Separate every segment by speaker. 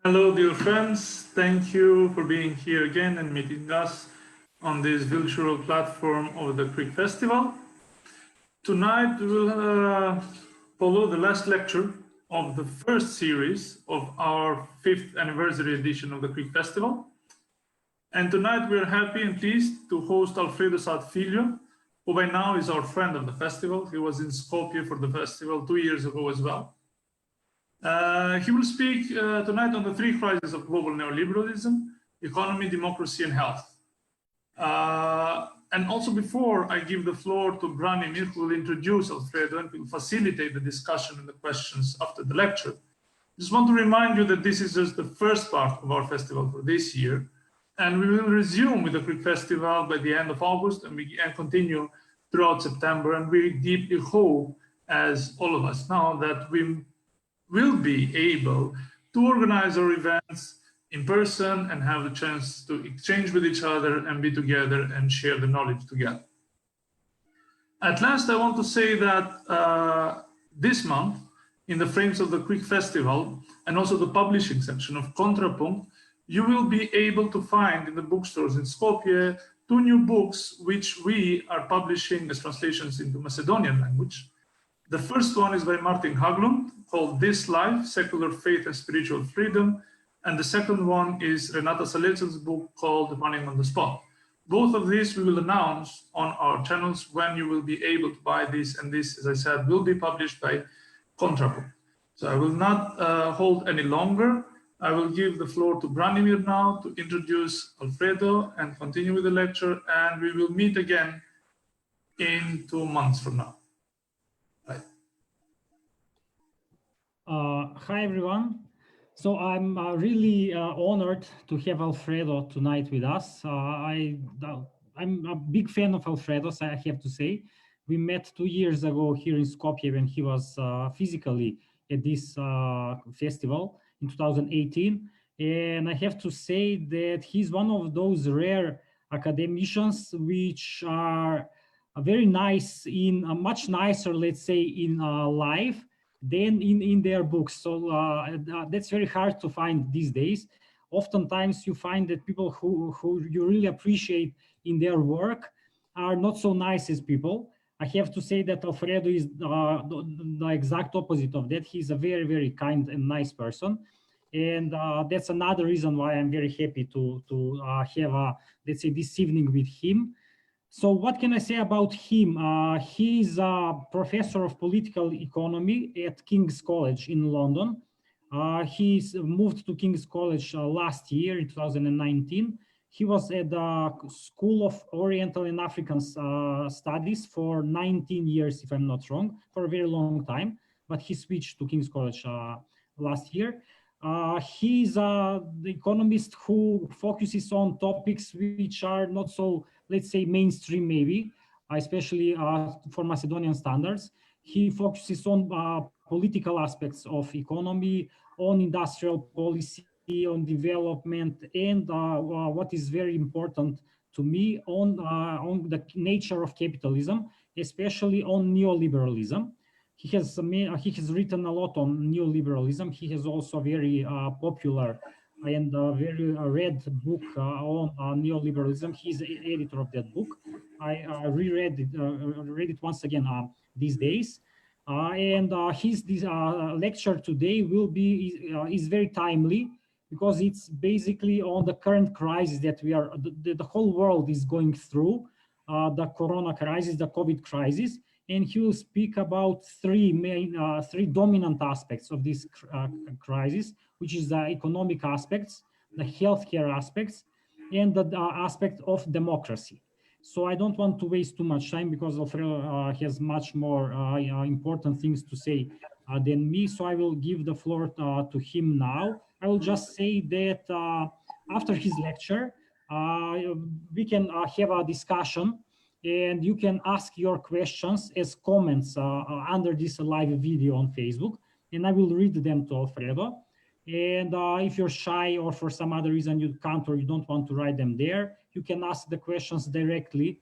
Speaker 1: Hello, dear friends. Thank you for being here again and meeting us on this virtual platform of the Creek Festival. Tonight, we will follow the last lecture of the first series of our 5th anniversary edition of the Creek Festival. And tonight, we are happy and pleased to host Alfredo Saad-Filho, who by now is our friend of the festival. He was in Skopje for the festival 2 years ago as well. He will speak tonight on the 3 crises of global neoliberalism: economy, democracy, and health. And also, before I give the floor to Branimir, who will introduce Alfredo and will facilitate the discussion and the questions after the lecture, I just want to remind you that this is just the first part of our festival for this year. And we will resume with the Creek Festival by the end of August and continue throughout September. And we deeply hope, as all of us know, that we will be able to organize our events in person and have the chance to exchange with each other and be together and share the knowledge together. At last, I want to say that this month, in the frames of the Creek Festival and also the publishing section of Contrapunct, you will be able to find in the bookstores in Skopje 2 new books which we are publishing as translations into Macedonian language. The first one is by Martin Haglund, called This Life, Secular Faith and Spiritual Freedom. And the second one is Renata Salec's book called Running on the Spot. Both of these we will announce on our channels when you will be able to buy this. And this, as I said, will be published by Contrapunct. So I will not hold any longer. I will give the floor to Branimir now to introduce Alfredo and continue with the lecture. And we will meet again in 2 months from now.
Speaker 2: Hi, everyone. So I'm really honored to have Alfredo tonight with us. I'm a big fan of Alfredo's, I have to say. We met 2 years ago here in Skopje when he was physically at this festival in 2018. And I have to say that he's one of those rare academicians which are very nice much nicer, let's say, in life than in their books. So that's very hard to find these days. Oftentimes you find that people who you really appreciate in their work are not so nice as people. I have to say that Alfredo is the exact opposite of that. He's a very, very kind and nice person. And that's another reason why I'm very happy to have, let's say, this evening with him. So what can I say about him? He's a professor of political economy at King's College in London. He's moved to King's College last year in 2019. He was at the School of Oriental and African Studies for 19 years, if I'm not wrong, for a very long time. But he switched to King's College last year. He's the economist who focuses on topics which are not so, let's say, mainstream, maybe, especially for Macedonian standards. He focuses on political aspects of economy, on industrial policy, on development, and what is very important to me, on the nature of capitalism, especially on neoliberalism. He has written a lot on neoliberalism. He has also a very popular and very read book on neoliberalism. He's the editor of that book. I reread it once again these days. And his lecture today is very timely because it's basically on the current crisis that the whole world is going through, the corona crisis, the COVID crisis. And he will speak about three dominant aspects of this crisis, which is the economic aspects, the healthcare aspects, and the aspect of democracy. So I don't want to waste too much time because Alfredo has much more important things to say than me. So I will give the floor to him now. I will just say that after his lecture, we can have a discussion. And you can ask your questions as comments under this live video on Facebook, and I will read them to Alfredo. And if you're shy or for some other reason you can't or you don't want to write them there, you can ask the questions directly.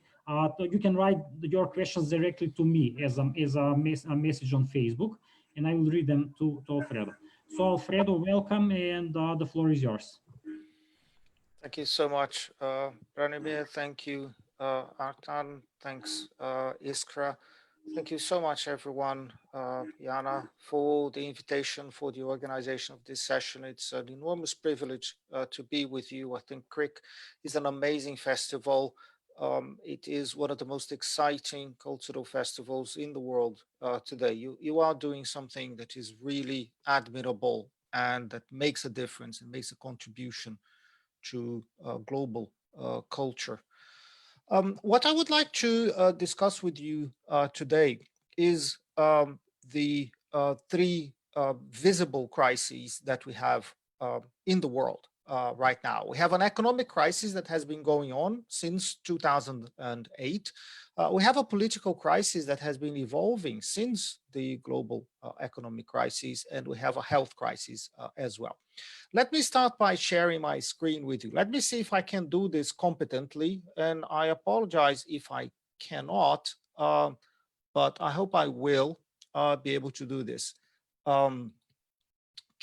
Speaker 2: You can write your questions directly to me as a message on Facebook, and I will read them to Alfredo. So Alfredo, welcome, and the floor is yours.
Speaker 3: Thank you so much, Branimir. Thank you, Artan. Thanks, Iskra. Thank you so much, everyone, Jana, for the invitation, for the organization of this session. It's an enormous privilege to be with you. I think CRIC is an amazing festival. It is one of the most exciting cultural festivals in the world today. You are doing something that is really admirable and that makes a difference and makes a contribution to global culture. What I would like to discuss with you today is the three visible crises that we have in the world right now. We have an economic crisis that has been going on since 2008. We have a political crisis that has been evolving since the global economic crisis, and we have a health crisis as well. Let me start by sharing my screen with you. Let me see if I can do this competently, and I apologize if I cannot, but I hope I will be able to do this. I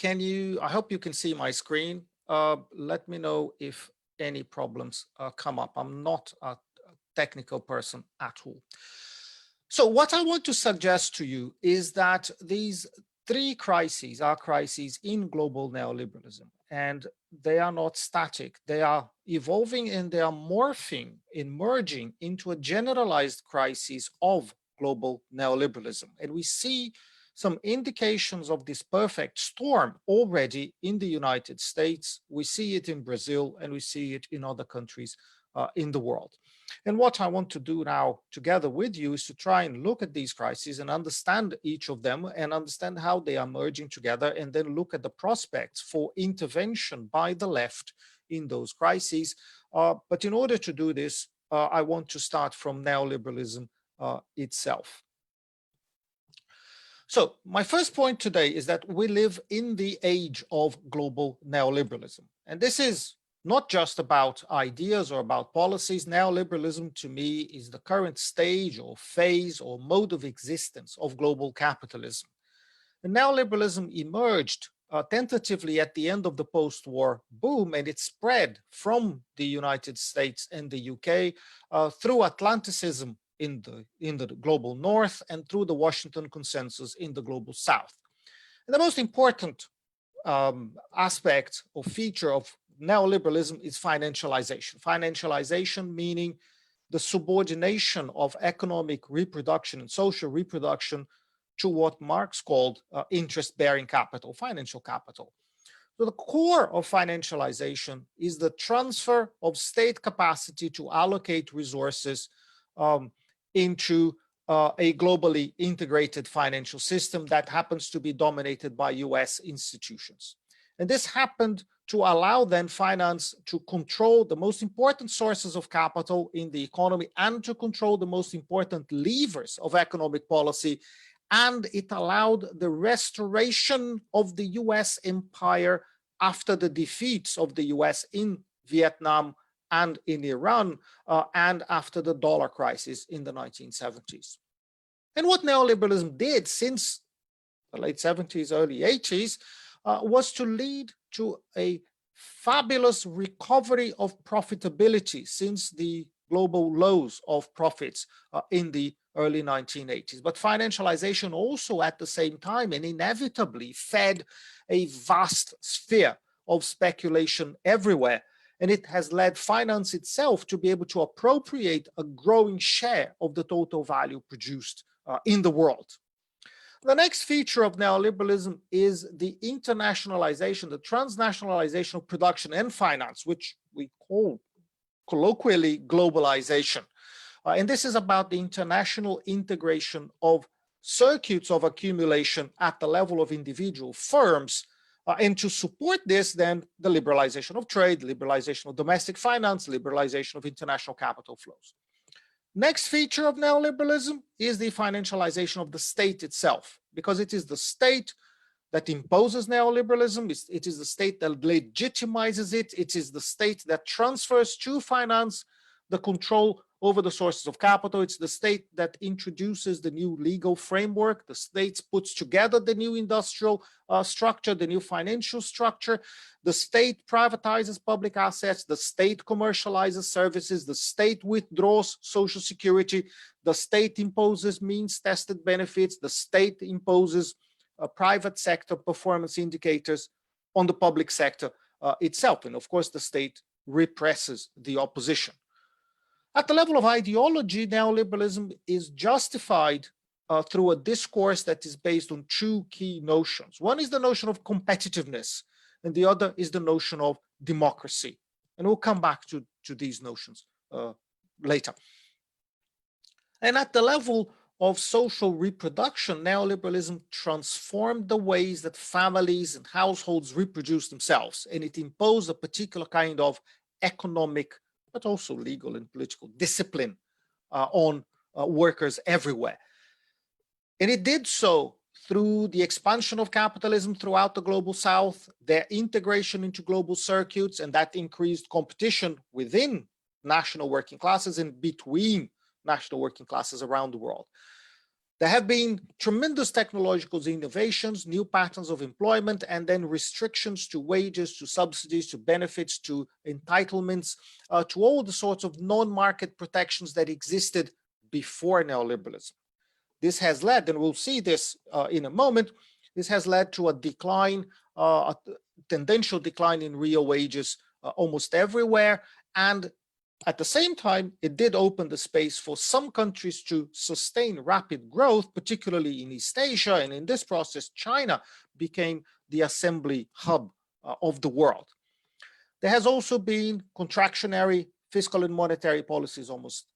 Speaker 3: hope you can see my screen. Let me know if any problems come up. I'm not a technical person at all. So what I want to suggest to you is that these three crises are crises in global neoliberalism, and they are not static. They are evolving and they are emerging into a generalized crisis of global neoliberalism. And we see some indications of this perfect storm already in the United States. We see it in Brazil, and we see it in other countries in the world. And what I want to do now together with you is to try and look at these crises and understand each of them and understand how they are merging together, and then look at the prospects for intervention by the left in those crises. But in order to do this, I want to start from neoliberalism itself. So my first point today is that we live in the age of global neoliberalism. And this is not just about ideas or about policies. Neoliberalism, to me, is the current stage or phase or mode of existence of global capitalism. And neoliberalism emerged tentatively at the end of the post-war boom, and it spread from the United States and the UK through Atlanticism in the global north and through the Washington Consensus in the global south. And the most important aspect or feature of neoliberalism is financialization. Financialization meaning the subordination of economic reproduction and social reproduction to what Marx called interest-bearing capital, financial capital. So the core of financialization is the transfer of state capacity to allocate resources into a globally integrated financial system that happens to be dominated by US institutions. And this happened to allow then finance to control the most important sources of capital in the economy and to control the most important levers of economic policy. And it allowed the restoration of the US empire after the defeats of the US in Vietnam and in Iran, and after the dollar crisis in the 1970s. And what neoliberalism did since the late 70s, early 80s, was to lead to a fabulous recovery of profitability since the global lows of profits in the early 1980s. But financialization also at the same time and inevitably fed a vast sphere of speculation everywhere. And it has led finance itself to be able to appropriate a growing share of the total value produced in the world. The next feature of neoliberalism is the internationalization, the transnationalization of production and finance, which we call colloquially globalization. And this is about the international integration of circuits of accumulation at the level of individual firms. And to support this, then the liberalization of trade, liberalization of domestic finance, liberalization of international capital flows. Next feature of neoliberalism is the financialization of the state itself, because it is the state that imposes neoliberalism. It is the state that legitimizes it. It is the state that transfers to finance the control over the sources of capital. It's the state that introduces the new legal framework. The state puts together the new industrial structure, the new financial structure. The state privatizes public assets. The state commercializes services. The state withdraws social security. The state imposes means-tested benefits. The state imposes private sector performance indicators on the public sector itself. And of course, the state represses the opposition. At the level of ideology, neoliberalism is justified through a discourse that is based on two key notions. One is the notion of competitiveness, and the other is the notion of democracy. And we'll come back to these notions later. And at the level of social reproduction, neoliberalism transformed the ways that families and households reproduce themselves, and it imposed a particular kind of economic, but also legal and political discipline on workers everywhere. And it did so through the expansion of capitalism throughout the global south, their integration into global circuits, and that increased competition within national working classes and between national working classes around the world. There have been tremendous technological innovations, new patterns of employment, and then restrictions to wages, to subsidies, to benefits, to entitlements, to all the sorts of non-market protections that existed before neoliberalism. This has led, and we'll see this in a moment, this has led to a decline, a tendential decline in real wages almost everywhere. And at the same time, it did open the space for some countries to sustain rapid growth, particularly in East Asia. And in this process, China became the assembly hub of the world. There has also been contractionary fiscal and monetary policies almost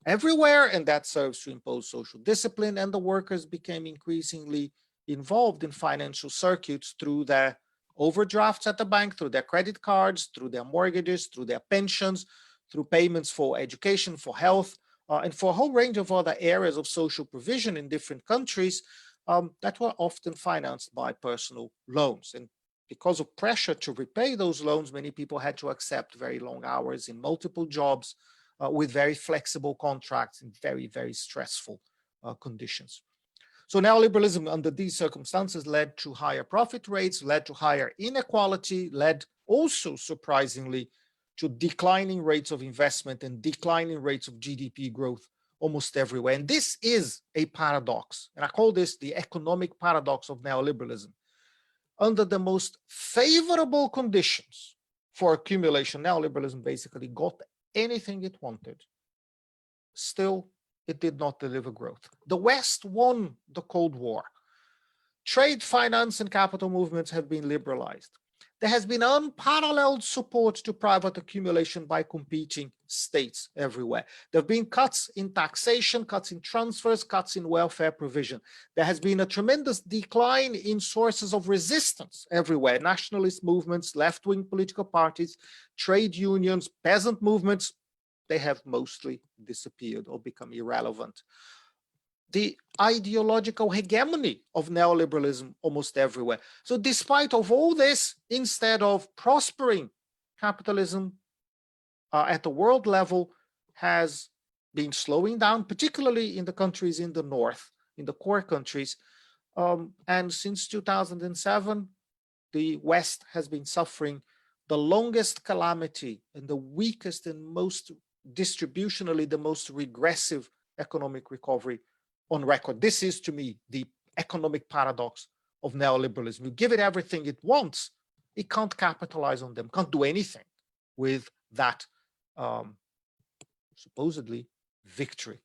Speaker 3: everywhere, and that serves to impose social discipline. And the workers became increasingly involved in financial circuits through their overdrafts at the bank, through their credit cards, through their mortgages, through their pensions, through payments for education, for health, and for a whole range of other areas of social provision in different countries that were often financed by personal loans. And because of pressure to repay those loans, many people had to accept very long hours in multiple jobs with very flexible contracts in very, very stressful conditions. So neoliberalism under these circumstances led to higher profit rates, led to higher inequality, led also surprisingly to declining rates of investment and declining rates of GDP growth almost everywhere. And this is a paradox. And I call this the economic paradox of neoliberalism. Under the most favorable conditions for accumulation, neoliberalism basically got anything it wanted. Still, it did not deliver growth. The West won the Cold War. Trade, finance, and capital movements have been liberalized. There has been unparalleled support to private accumulation by competing states everywhere. There have been cuts in taxation, cuts in transfers, cuts in welfare provision. There has been a tremendous decline in sources of resistance everywhere. Nationalist movements, left-wing political parties, trade unions, peasant movements, they have mostly disappeared or become irrelevant. The ideological hegemony of neoliberalism almost everywhere. So despite of all this, instead of prospering, capitalism at the world level has been slowing down, particularly in the countries in the north, in the core countries. And since 2007, the West has been suffering the longest calamity and the weakest and most distributionally the most regressive economic recovery on record. This is, to me, the economic paradox of neoliberalism. You give it everything it wants, it can't capitalize on them, can't do anything with that supposedly victory.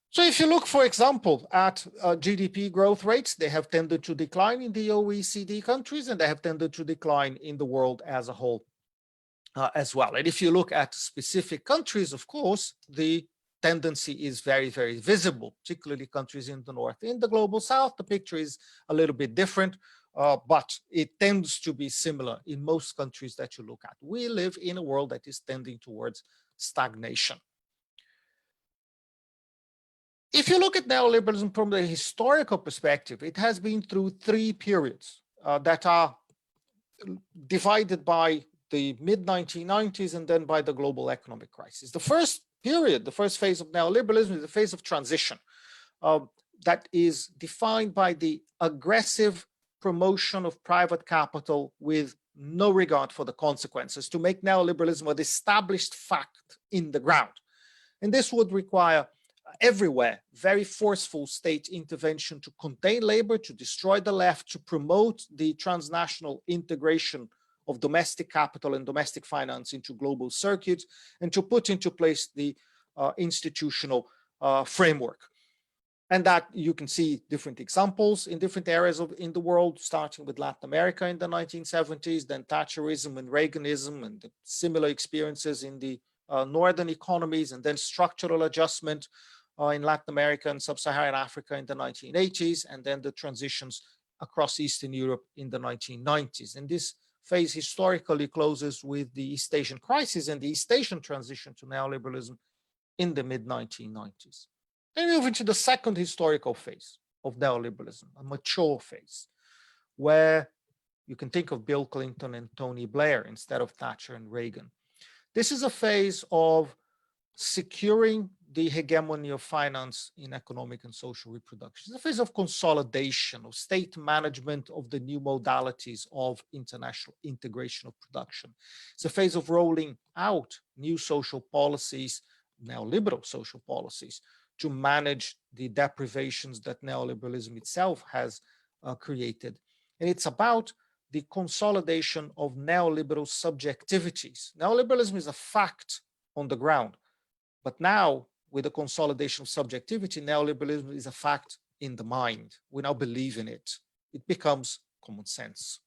Speaker 3: So if you look, for example, at GDP growth rates, they have tended to decline in the OECD countries, and they have tended to decline in the world as a whole as well. And if you look at specific countries, of course, the tendency is very, very visible, particularly countries in the north. In the global south, the picture is a little bit different, but it tends to be similar in most countries that you look at. We live in a world that is tending towards stagnation. If you look at neoliberalism from the historical perspective, it has been through three periods that are divided by the mid-1990s and then by the global economic crisis. The first period, the first phase of neoliberalism is the phase of transition that is defined by the aggressive promotion of private capital with no regard for the consequences to make neoliberalism an established fact in the ground. And this would require everywhere very forceful state intervention to contain labor, to destroy the left, to promote the transnational integration of domestic capital and domestic finance into global circuits, and to put into place the institutional framework. And that you can see different examples in different areas in the world, starting with Latin America in the 1970s, then Thatcherism and Reaganism, and the similar experiences in the northern economies, and then structural adjustment in Latin America and sub-Saharan Africa in the 1980s, and then the transitions across Eastern Europe in the 1990s. And this phase historically closes with the East Asian crisis and the East Asian transition to neoliberalism in the mid-1990s. Then we move into the second historical phase of neoliberalism, a mature phase, where you can think of Bill Clinton and Tony Blair instead of Thatcher and Reagan. This is a phase of securing the hegemony of finance in economic and social reproduction. It's a phase of consolidation, of state management of the new modalities of international integration of production. It's a phase of rolling out new social policies, neoliberal social policies, to manage the deprivations that neoliberalism itself has created. And it's about the consolidation of neoliberal subjectivities. Neoliberalism is a fact on the ground, but now with the consolidation of subjectivity, neoliberalism is a fact in the mind. We now believe in it. It becomes common sense.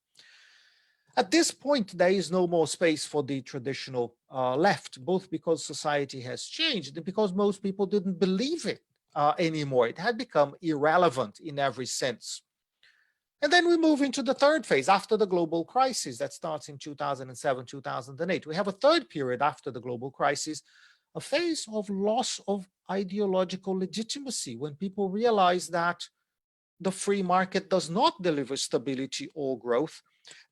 Speaker 3: At this point, there is no more space for the traditional left, both because society has changed and because most people didn't believe it anymore. It had become irrelevant in every sense. And then we move into the third phase after the global crisis that starts in 2007, 2008. We have a third period after the global crisis, a phase of loss of ideological legitimacy, when people realize that the free market does not deliver stability or growth,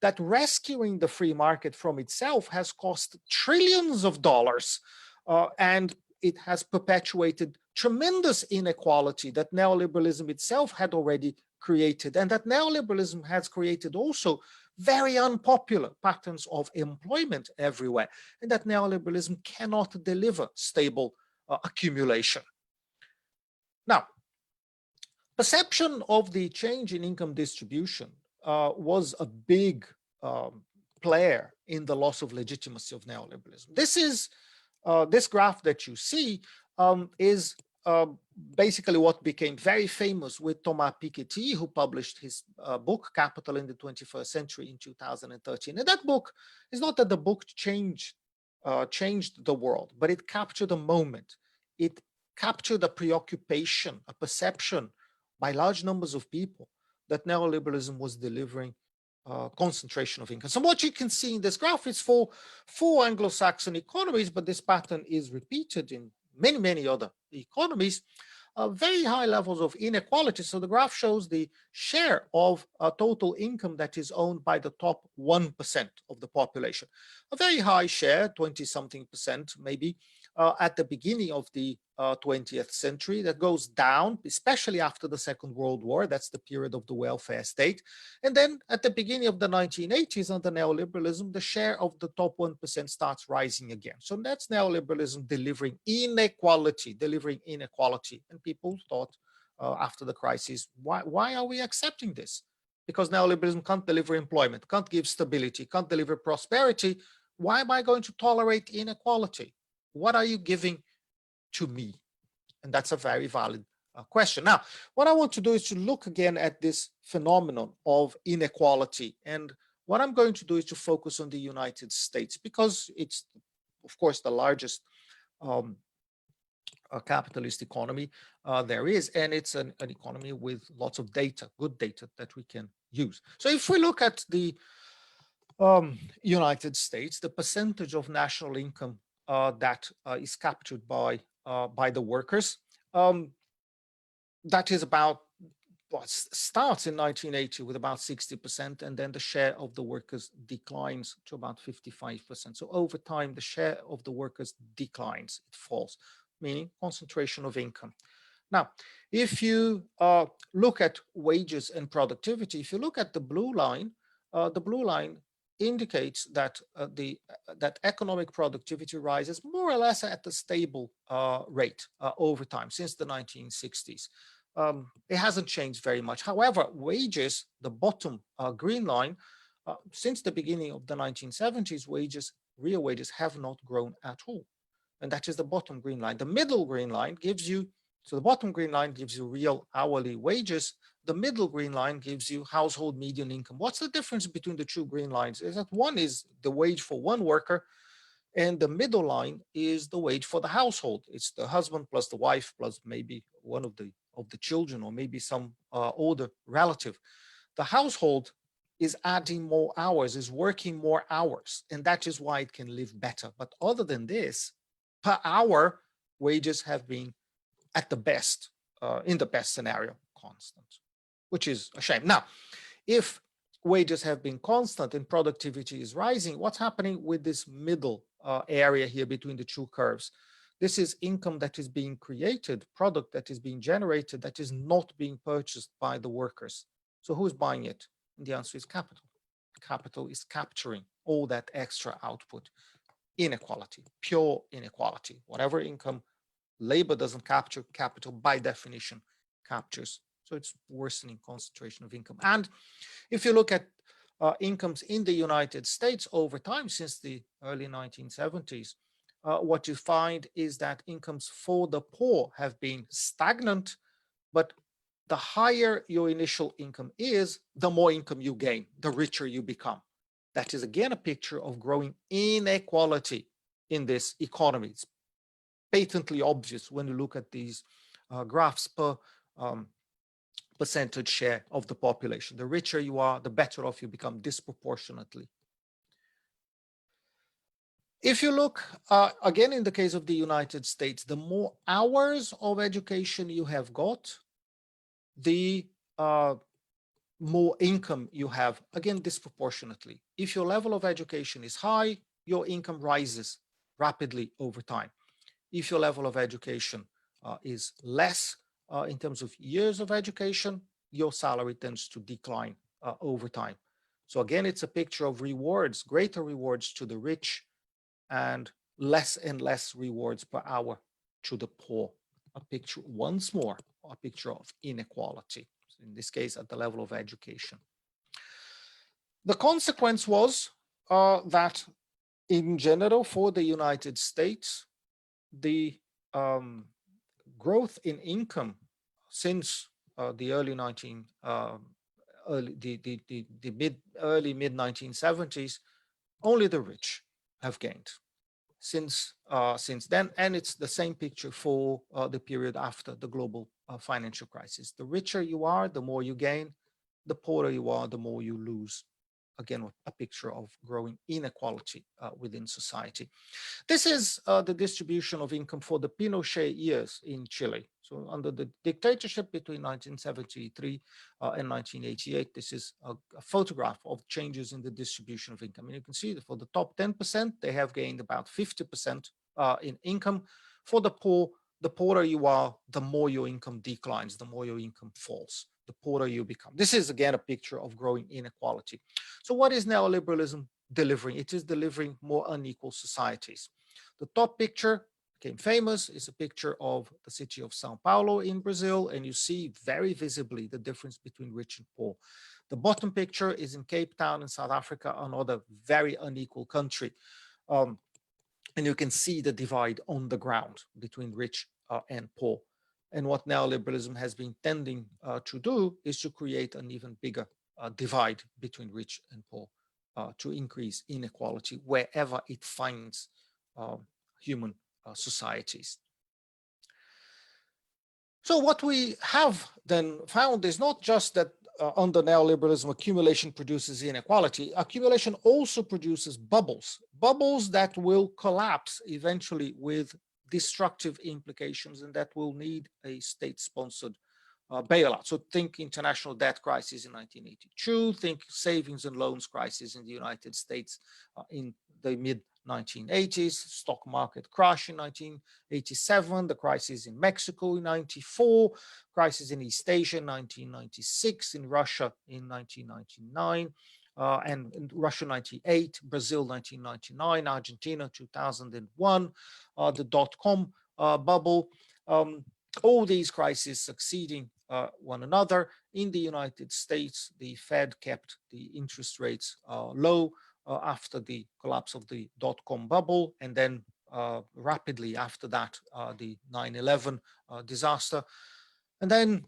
Speaker 3: that rescuing the free market from itself has cost trillions of dollars, and it has perpetuated tremendous inequality that neoliberalism itself had already created, and that neoliberalism has created also very unpopular patterns of employment everywhere, and that neoliberalism cannot deliver stable accumulation. Now, perception of the change in income distribution was a big player in the loss of legitimacy of neoliberalism. This is this graph that you see is basically what became very famous with Thomas Piketty, who published his book Capital in the 21st Century in 2013. And that book is not that the book changed the world, but it captured a moment. It captured a preoccupation, a perception by large numbers of people that neoliberalism was delivering concentration of income. So what you can see in this graph is for four Anglo-Saxon economies, but this pattern is repeated in many, many other economies, very high levels of inequality. So the graph shows the share of total income that is owned by the top 1% of the population. A very high share, 20-something% maybe, at the beginning of the 20th century, that goes down, especially after the Second World War. That's the period of the welfare state. And then at the beginning of the 1980s, under neoliberalism, the share of the top 1% starts rising again. So that's neoliberalism delivering inequality. And people thought after the crisis, why are we accepting this? Because neoliberalism can't deliver employment, can't give stability, can't deliver prosperity. Why am I going to tolerate inequality? What are you giving to me? And that's a very valid question. Now, what I want to do is to look again at this phenomenon of inequality. And what I'm going to do is to focus on the United States, because it's, of course, the largest capitalist economy there is, and it's an economy with lots of data, good data that we can use. So if we look at the United States, the percentage of national income that is captured by the workers, that is about starts in 1980 with about 60%, and then the share of the workers declines to about 55%. So over time, the share of the workers declines, it falls, meaning concentration of income. Now, if you look at wages and productivity, if you look at the blue line indicates that that economic productivity rises more or less at a stable rate over time since the 1960s. It hasn't changed very much. However, wages, the bottom green line, since the beginning of the 1970s, real wages have not grown at all. And that is the bottom green line. The middle green line gives you, so the bottom green line gives you real hourly wages. The middle green line gives you household median income. What's the difference between the two green lines? Is that one is the wage for one worker, and the middle line is the wage for the household. It's the husband plus the wife plus maybe one of the children, or maybe some older relative. The household is adding more hours, is working more hours, and that is why it can live better. But other than this, per hour, wages have been at the best, in the best scenario, constant, which is a shame. Now, if wages have been constant and productivity is rising, what's happening with this middle area here between the two curves? This is income that is being created, product that is being generated, that is not being purchased by the workers. So who's buying it? And the answer is capital. Capital is capturing all that extra output. Inequality, pure inequality. Whatever income labor doesn't capture, capital by definition captures. So it's worsening concentration of income. And if you look at incomes in the United States over time since the early 1970s, what you find is that incomes for the poor have been stagnant, but the higher your initial income is, the more income you gain, the richer you become. That is again a picture of growing inequality in this economy. It's patently obvious when you look at these graphs per percentage share of the population. The richer you are, the better off you become disproportionately. If you look, again, in the case of the United States, the more hours of education you have got, the more income you have, again, disproportionately. If your level of education is high, your income rises rapidly over time. If your level of education is less in terms of years of education, your salary tends to decline over time. So again, it's a picture of rewards, greater rewards to the rich, and less rewards per hour to the poor. A picture, once more, a picture of inequality, in this case at the level of education. The consequence was that in general for the United States, the growth in income since the early mid-1970s, only the rich have gained since then, and it's the same picture for the period after the global financial crisis. The richer you are, the more you gain. The poorer you are, the more you lose. Again, a picture of growing inequality within society. This is the distribution of income for the Pinochet years in Chile. So under the dictatorship between 1973 and 1988, this is a photograph of changes in the distribution of income. And you can see that for the top 10%, they have gained about 50% in income. For the poor, the poorer you are, the more your income declines, the more your income falls, the poorer you become. This is, again, a picture of growing inequality. So what is neoliberalism delivering? It is delivering more unequal societies. The top picture became famous is a picture of the city of Sao Paulo in Brazil, and you see very visibly the difference between rich and poor. The bottom picture is in Cape Town in South Africa, another very unequal country. And you can see the divide on the ground between rich and poor. And what neoliberalism has been tending to do is to create an even bigger divide between rich and poor, to increase inequality wherever it finds human societies. So what we have then found is not just that under neoliberalism, accumulation produces inequality. Accumulation also produces bubbles, bubbles that will collapse eventually with destructive implications, and that will need a state-sponsored bailout. So think international debt crisis in 1982, think savings and loans crisis in the United States in the mid-1980s, stock market crash in 1987, the crisis in Mexico in 94, crisis in East Asia in 1996, in Russia in 1999, and in Russia 98, Brazil 1999, Argentina 2001, the dot-com bubble, all these crises succeeding one another. In the United States, the Fed kept the interest rates low after the collapse of the dot-com bubble, and then rapidly after that, the 9/11 disaster. And then,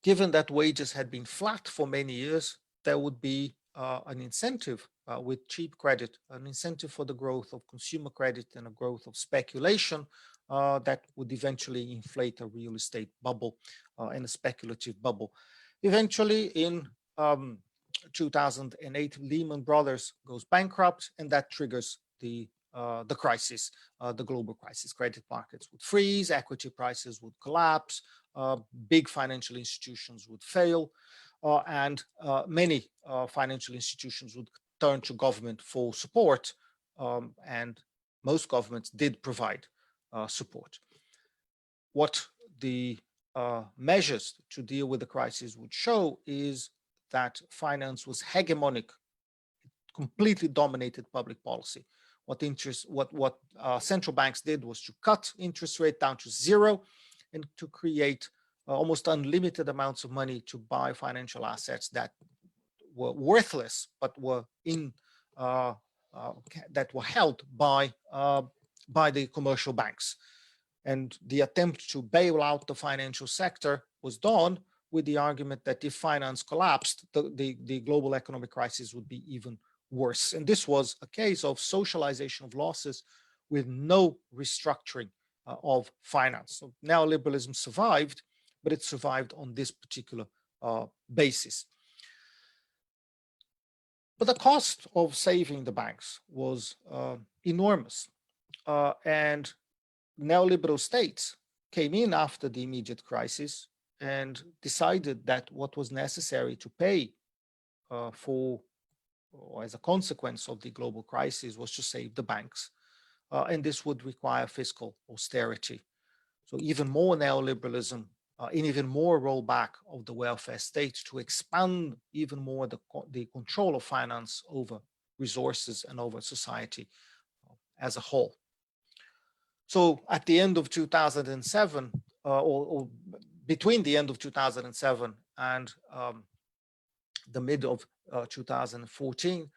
Speaker 3: given that wages had been flat for many years, there would be an incentive with cheap credit, an incentive for the growth of consumer credit and a growth of speculation that would eventually inflate a real estate bubble and a speculative bubble. Eventually, in 2008, Lehman Brothers goes bankrupt, and that triggers the crisis, the global crisis. Credit markets would freeze, equity prices would collapse, big financial institutions would fail, and many financial institutions would turn to government for support, and most governments did provide support. What the measures to deal with the crisis would show is that finance was hegemonic, completely dominated public policy. What central banks did was to cut interest rate down to zero and to create almost unlimited amounts of money to buy financial assets that were worthless, but were that were held by the commercial banks. And the attempt to bail out the financial sector was done with the argument that if finance collapsed, the global economic crisis would be even worse. And this was a case of socialization of losses with no restructuring of finance. So neoliberalism survived, but it survived on this particular basis. But the cost of saving the banks was enormous. And neoliberal states came in after the immediate crisis and decided that what was necessary to pay for, or as a consequence of the global crisis, was to save the banks. And this would require fiscal austerity. So even more neoliberalism, and even more rollback of the welfare state to expand even more the control of finance over resources and over society as a whole. So at the end of 2007, or between the end of 2007 and the mid of 2014,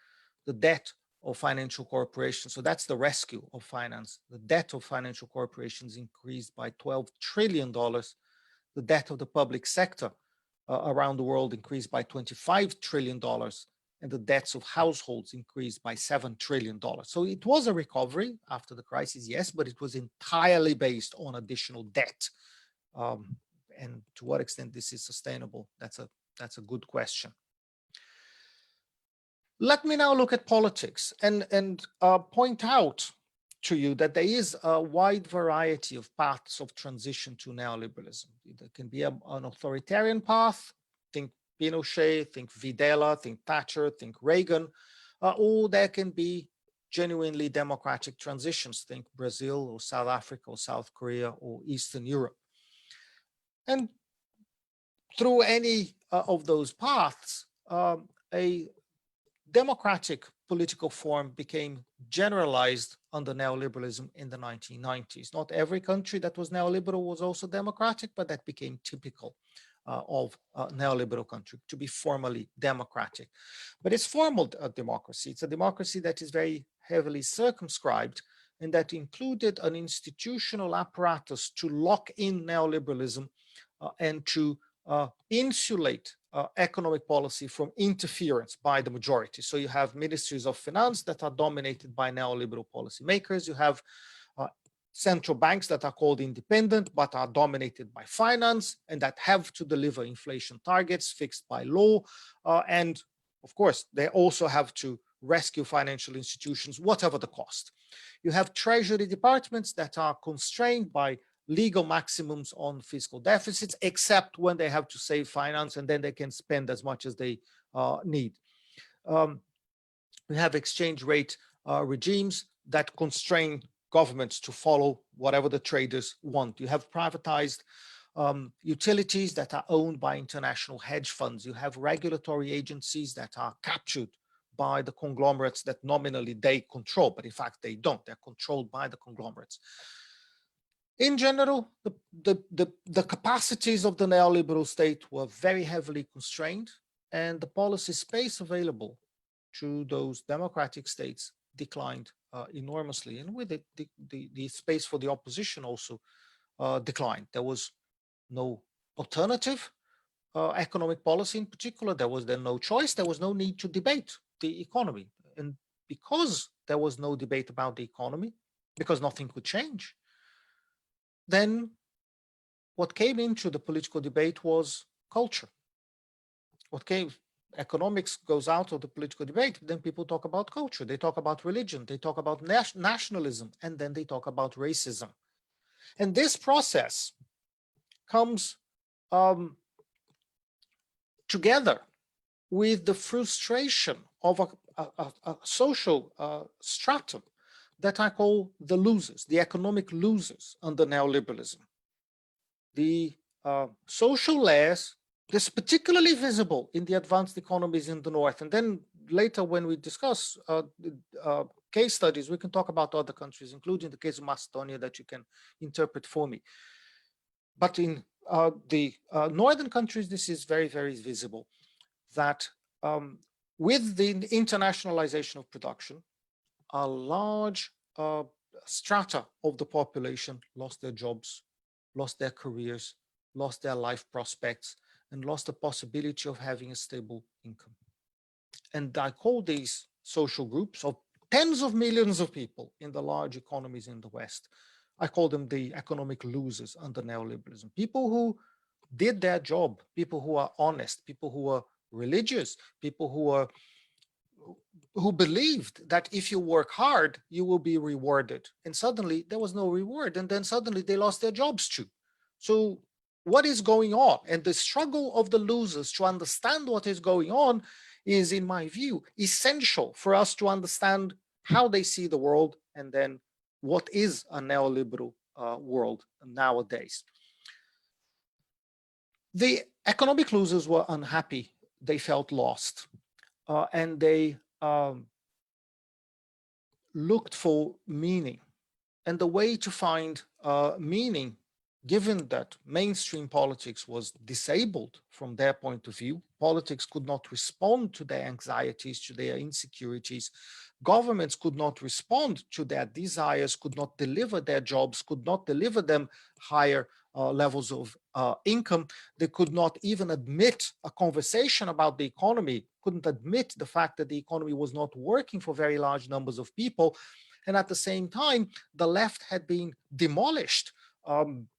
Speaker 3: the debt of financial corporations, so that's the rescue of finance, the debt of financial corporations increased by $12 trillion. The debt of the public sector around the world increased by $25 trillion, and the debts of households increased by $7 trillion. So it was a recovery after the crisis, yes, but it was entirely based on additional debt. And to what extent this is sustainable, that's a good question. Let me now look at politics and point out to you that there is a wide variety of paths of transition to neoliberalism. There can be an authoritarian path, think Pinochet, think Videla, think Thatcher, think Reagan, or there can be genuinely democratic transitions, think Brazil or South Africa or South Korea or Eastern Europe. And through any of those paths, a democratic political form became generalized under neoliberalism in the 1990s. Not every country that was neoliberal was also democratic, but that became typical of a neoliberal country to be formally democratic. But it's formal democracy. It's a democracy that is very heavily circumscribed and that included an institutional apparatus to lock in neoliberalism and to insulate economic policy from interference by the majority. So you have ministries of finance that are dominated by neoliberal policymakers. You have central banks that are called independent but are dominated by finance and that have to deliver inflation targets fixed by law. And of course, they also have to rescue financial institutions, whatever the cost. You have treasury departments that are constrained by legal maximums on fiscal deficits, except when they have to save finance, and then they can spend as much as they need. We have exchange rate regimes that constrain governments to follow whatever the traders want. You have privatized utilities that are owned by international hedge funds. You have regulatory agencies that are captured by the conglomerates that nominally they control, but in fact they don't. They're controlled by the conglomerates. In general, the capacities of the neoliberal state were very heavily constrained, and the policy space available to those democratic states declined enormously. And with it, the space for the opposition also declined. There was no alternative economic policy in particular. There was then no choice. There was no need to debate the economy. And because there was no debate about the economy, because nothing could change, then what came into the political debate was culture. Economics goes out of the political debate, then people talk about culture, they talk about religion, they talk about nationalism, and then they talk about racism. And this process comes together with the frustration of a social stratum that I call the losers, the economic losers under neoliberalism. The social layers, this is particularly visible in the advanced economies in the North. And then later when we discuss case studies, we can talk about other countries, including the case of Macedonia that you can interpret for me. But in the northern countries, this is very, very visible, that with the internationalization of production, a large strata of the population lost their jobs, lost their careers, lost their life prospects, and lost the possibility of having a stable income. And I call these social groups of tens of millions of people in the large economies in the West, I call them the economic losers under neoliberalism. People who did their job, people who are honest, people who are religious, people who believed that if you work hard, you will be rewarded. And suddenly there was no reward. And then suddenly they lost their jobs too. So what is going on? And the struggle of the losers to understand what is going on is, in my view, essential for us to understand how they see the world and then what is a neoliberal world nowadays. The economic losers were unhappy. They felt lost, and they looked for meaning. And the way to find meaning, given that mainstream politics was disabled from their point of view, politics could not respond to their anxieties, to their insecurities, governments could not respond to their desires, could not deliver their jobs, could not deliver them higher levels of income. They could not even admit a conversation about the economy, couldn't admit the fact that the economy was not working for very large numbers of people. And at the same time, the left had been demolished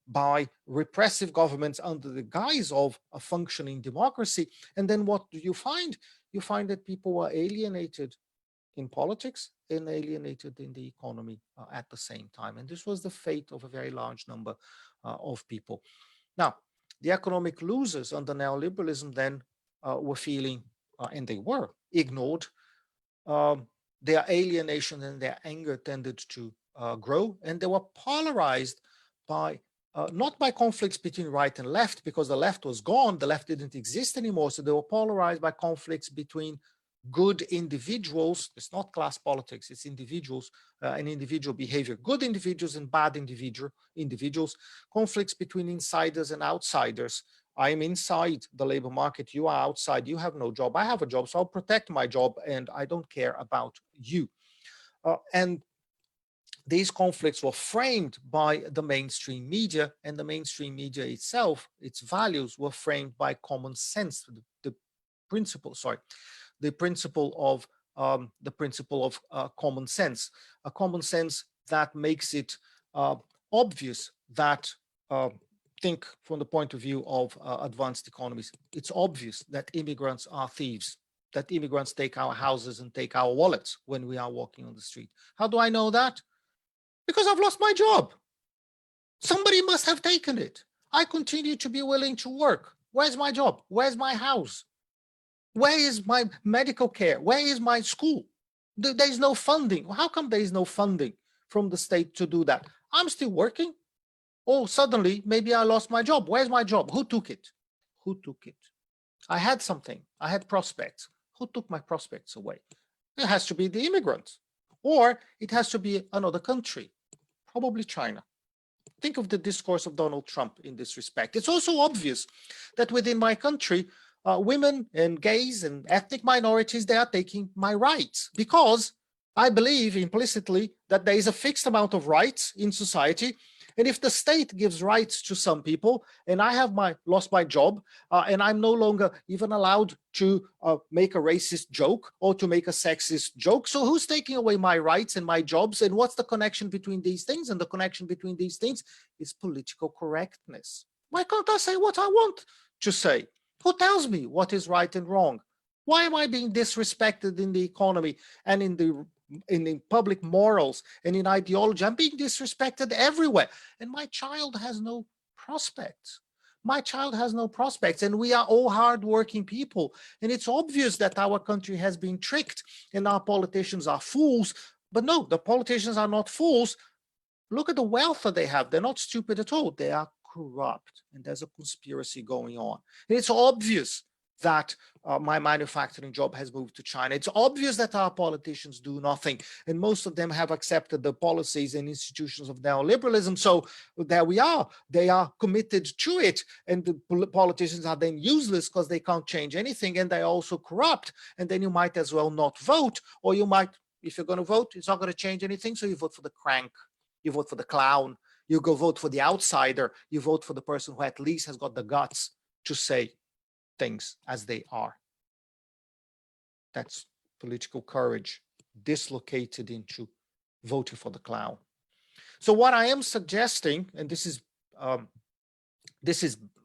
Speaker 3: by repressive governments under the guise of a functioning democracy. And then what do you find? You find that people were alienated in politics and alienated in the economy at the same time. And this was the fate of a very large number of people. Now, the economic losers under neoliberalism then were feeling, and they were ignored. Their alienation and their anger tended to grow, and they were polarized by not by conflicts between right and left, because the left was gone, the left didn't exist anymore. So they were polarized by conflicts between good individuals. It's not class politics, it's individuals and individual behavior. Good individuals and bad individuals, conflicts between insiders and outsiders. I'm inside the labor market, you are outside, you have no job, I have a job, so I'll protect my job and I don't care about you. And these conflicts were framed by the mainstream media, and the mainstream media itself, its values were framed by common sense, the principle of common sense, a common sense that makes it obvious that, think from the point of view of advanced economies, it's obvious that immigrants are thieves, that immigrants take our houses and take our wallets when we are walking on the street. How do I know that? Because I've lost my job. Somebody must have taken it. I continue to be willing to work. Where's my job? Where's my house? Where is my medical care? Where is my school? There's no funding. How come there is no funding from the state to do that? I'm still working. Oh, suddenly, maybe I lost my job. Where's my job? Who took it? Who took it? I had something. I had prospects. Who took my prospects away? It has to be the immigrant, or it has to be another country, probably China. Think of the discourse of Donald Trump in this respect. It's also obvious that within my country, women and gays and ethnic minorities, they are taking my rights, because I believe implicitly that there is a fixed amount of rights in society. And if the state gives rights to some people, and I have lost my job, and I'm no longer even allowed to make a racist joke or to make a sexist joke, so who's taking away my rights and my jobs? And what's the connection between these things? And the connection between these things is political correctness. Why can't I say what I want to say? Who tells me what is right and wrong? Why am I being disrespected in the economy and in the public morals and in ideology? I'm being disrespected everywhere. And my child has no prospects. My child has no prospects. And we are all hardworking people. And it's obvious that our country has been tricked and our politicians are fools. But no, the politicians are not fools. Look at the wealth that they have. They're not stupid at all. They are corrupt. And there's a conspiracy going on. And it's obvious that my manufacturing job has moved to China. It's obvious that our politicians do nothing, and most of them have accepted the policies and institutions of neoliberalism. So there we are. They are committed to it, and the politicians are then useless because they can't change anything, and they're also corrupt. And then you might as well not vote, or you might, if you're going to vote, it's not going to change anything, so you vote for the crank, you vote for the clown, you go vote for the outsider, you vote for the person who at least has got the guts to say things as they are. That's political courage dislocated into voting for the clown. So what I am suggesting, and this is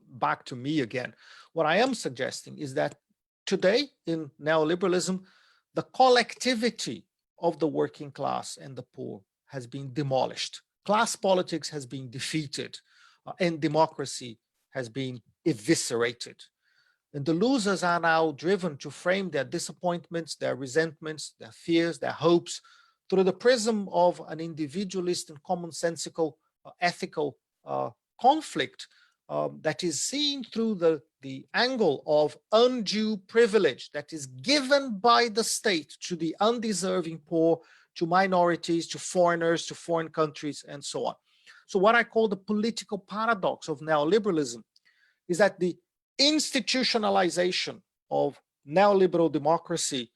Speaker 3: back to me again, what I am suggesting is that today in neoliberalism, the collectivity of the working class and the poor has been demolished. Class politics has been defeated, and democracy has been eviscerated. And the losers are now driven to frame their disappointments, their resentments, their fears, their hopes through the prism of an individualist and commonsensical ethical conflict that is seen through the angle of undue privilege that is given by the state to the undeserving poor, to minorities, to foreigners, to foreign countries, and so on. So what I call the political paradox of neoliberalism is that the institutionalization of neoliberal democracy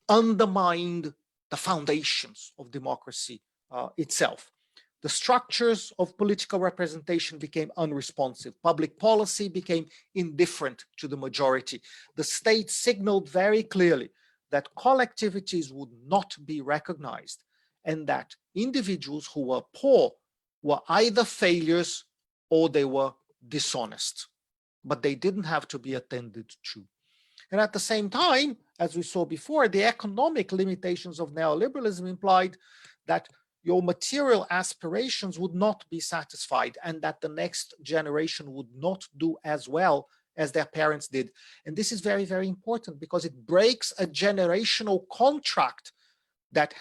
Speaker 3: undermined the foundations of democracy itself. The structures of political representation became unresponsive. Public policy became indifferent to the majority. The state signaled very clearly that collectivities would not be recognized, and that individuals who were poor were either failures or they were dishonest. But they didn't have to be attended to. And at the same time, as we saw before, the economic limitations of neoliberalism implied that your material aspirations would not be satisfied and that the next generation would not do as well as their parents did. And this is very, very important because it breaks a generational contract that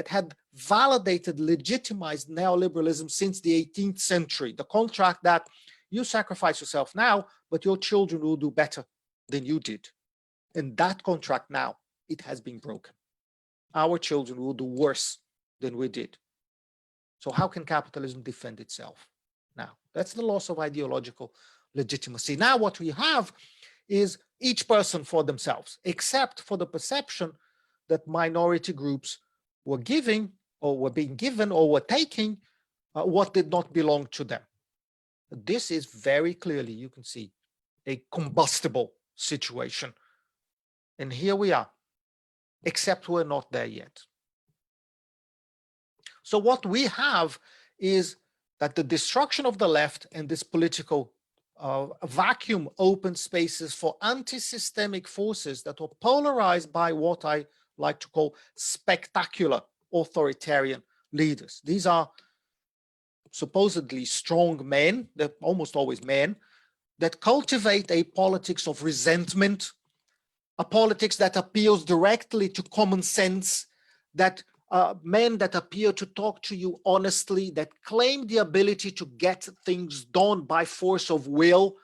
Speaker 3: had validated, legitimized neoliberalism since the 18th century. The contract that you sacrifice yourself now, but your children will do better than you did. And that contract now, it has been broken. Our children will do worse than we did. So how can capitalism defend itself now? That's the loss of ideological legitimacy. Now what we have is each person for themselves, except for the perception that minority groups were giving or were being given or were taking what did not belong to them. This is very clearly, you can see, a combustible situation. And here we are, except we're not there yet. So what we have is that the destruction of the left and this political vacuum open spaces for anti-systemic forces that are polarized by what I like to call spectacular authoritarian leaders. These are supposedly strong men, they're almost always men, that cultivate a politics of resentment, a politics that appeals directly to common sense, that men that appear to talk to you honestly, that claim the ability to get things done by force of will,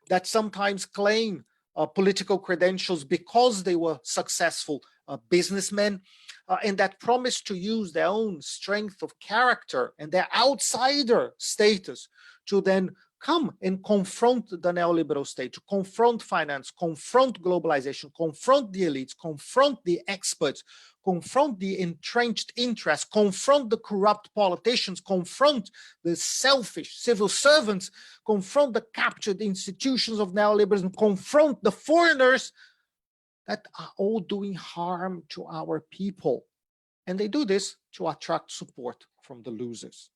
Speaker 3: that sometimes claim political credentials because they were successful businessmen, and that promise to use their own strength of character and their outsider status to then come and confront the neoliberal state, to confront finance, confront globalization, confront the elites, confront the experts, confront the entrenched interests, confront the corrupt politicians, confront the selfish civil servants, confront the captured institutions of neoliberalism, confront the foreigners that are all doing harm to our people. And they do this to attract support from the losers.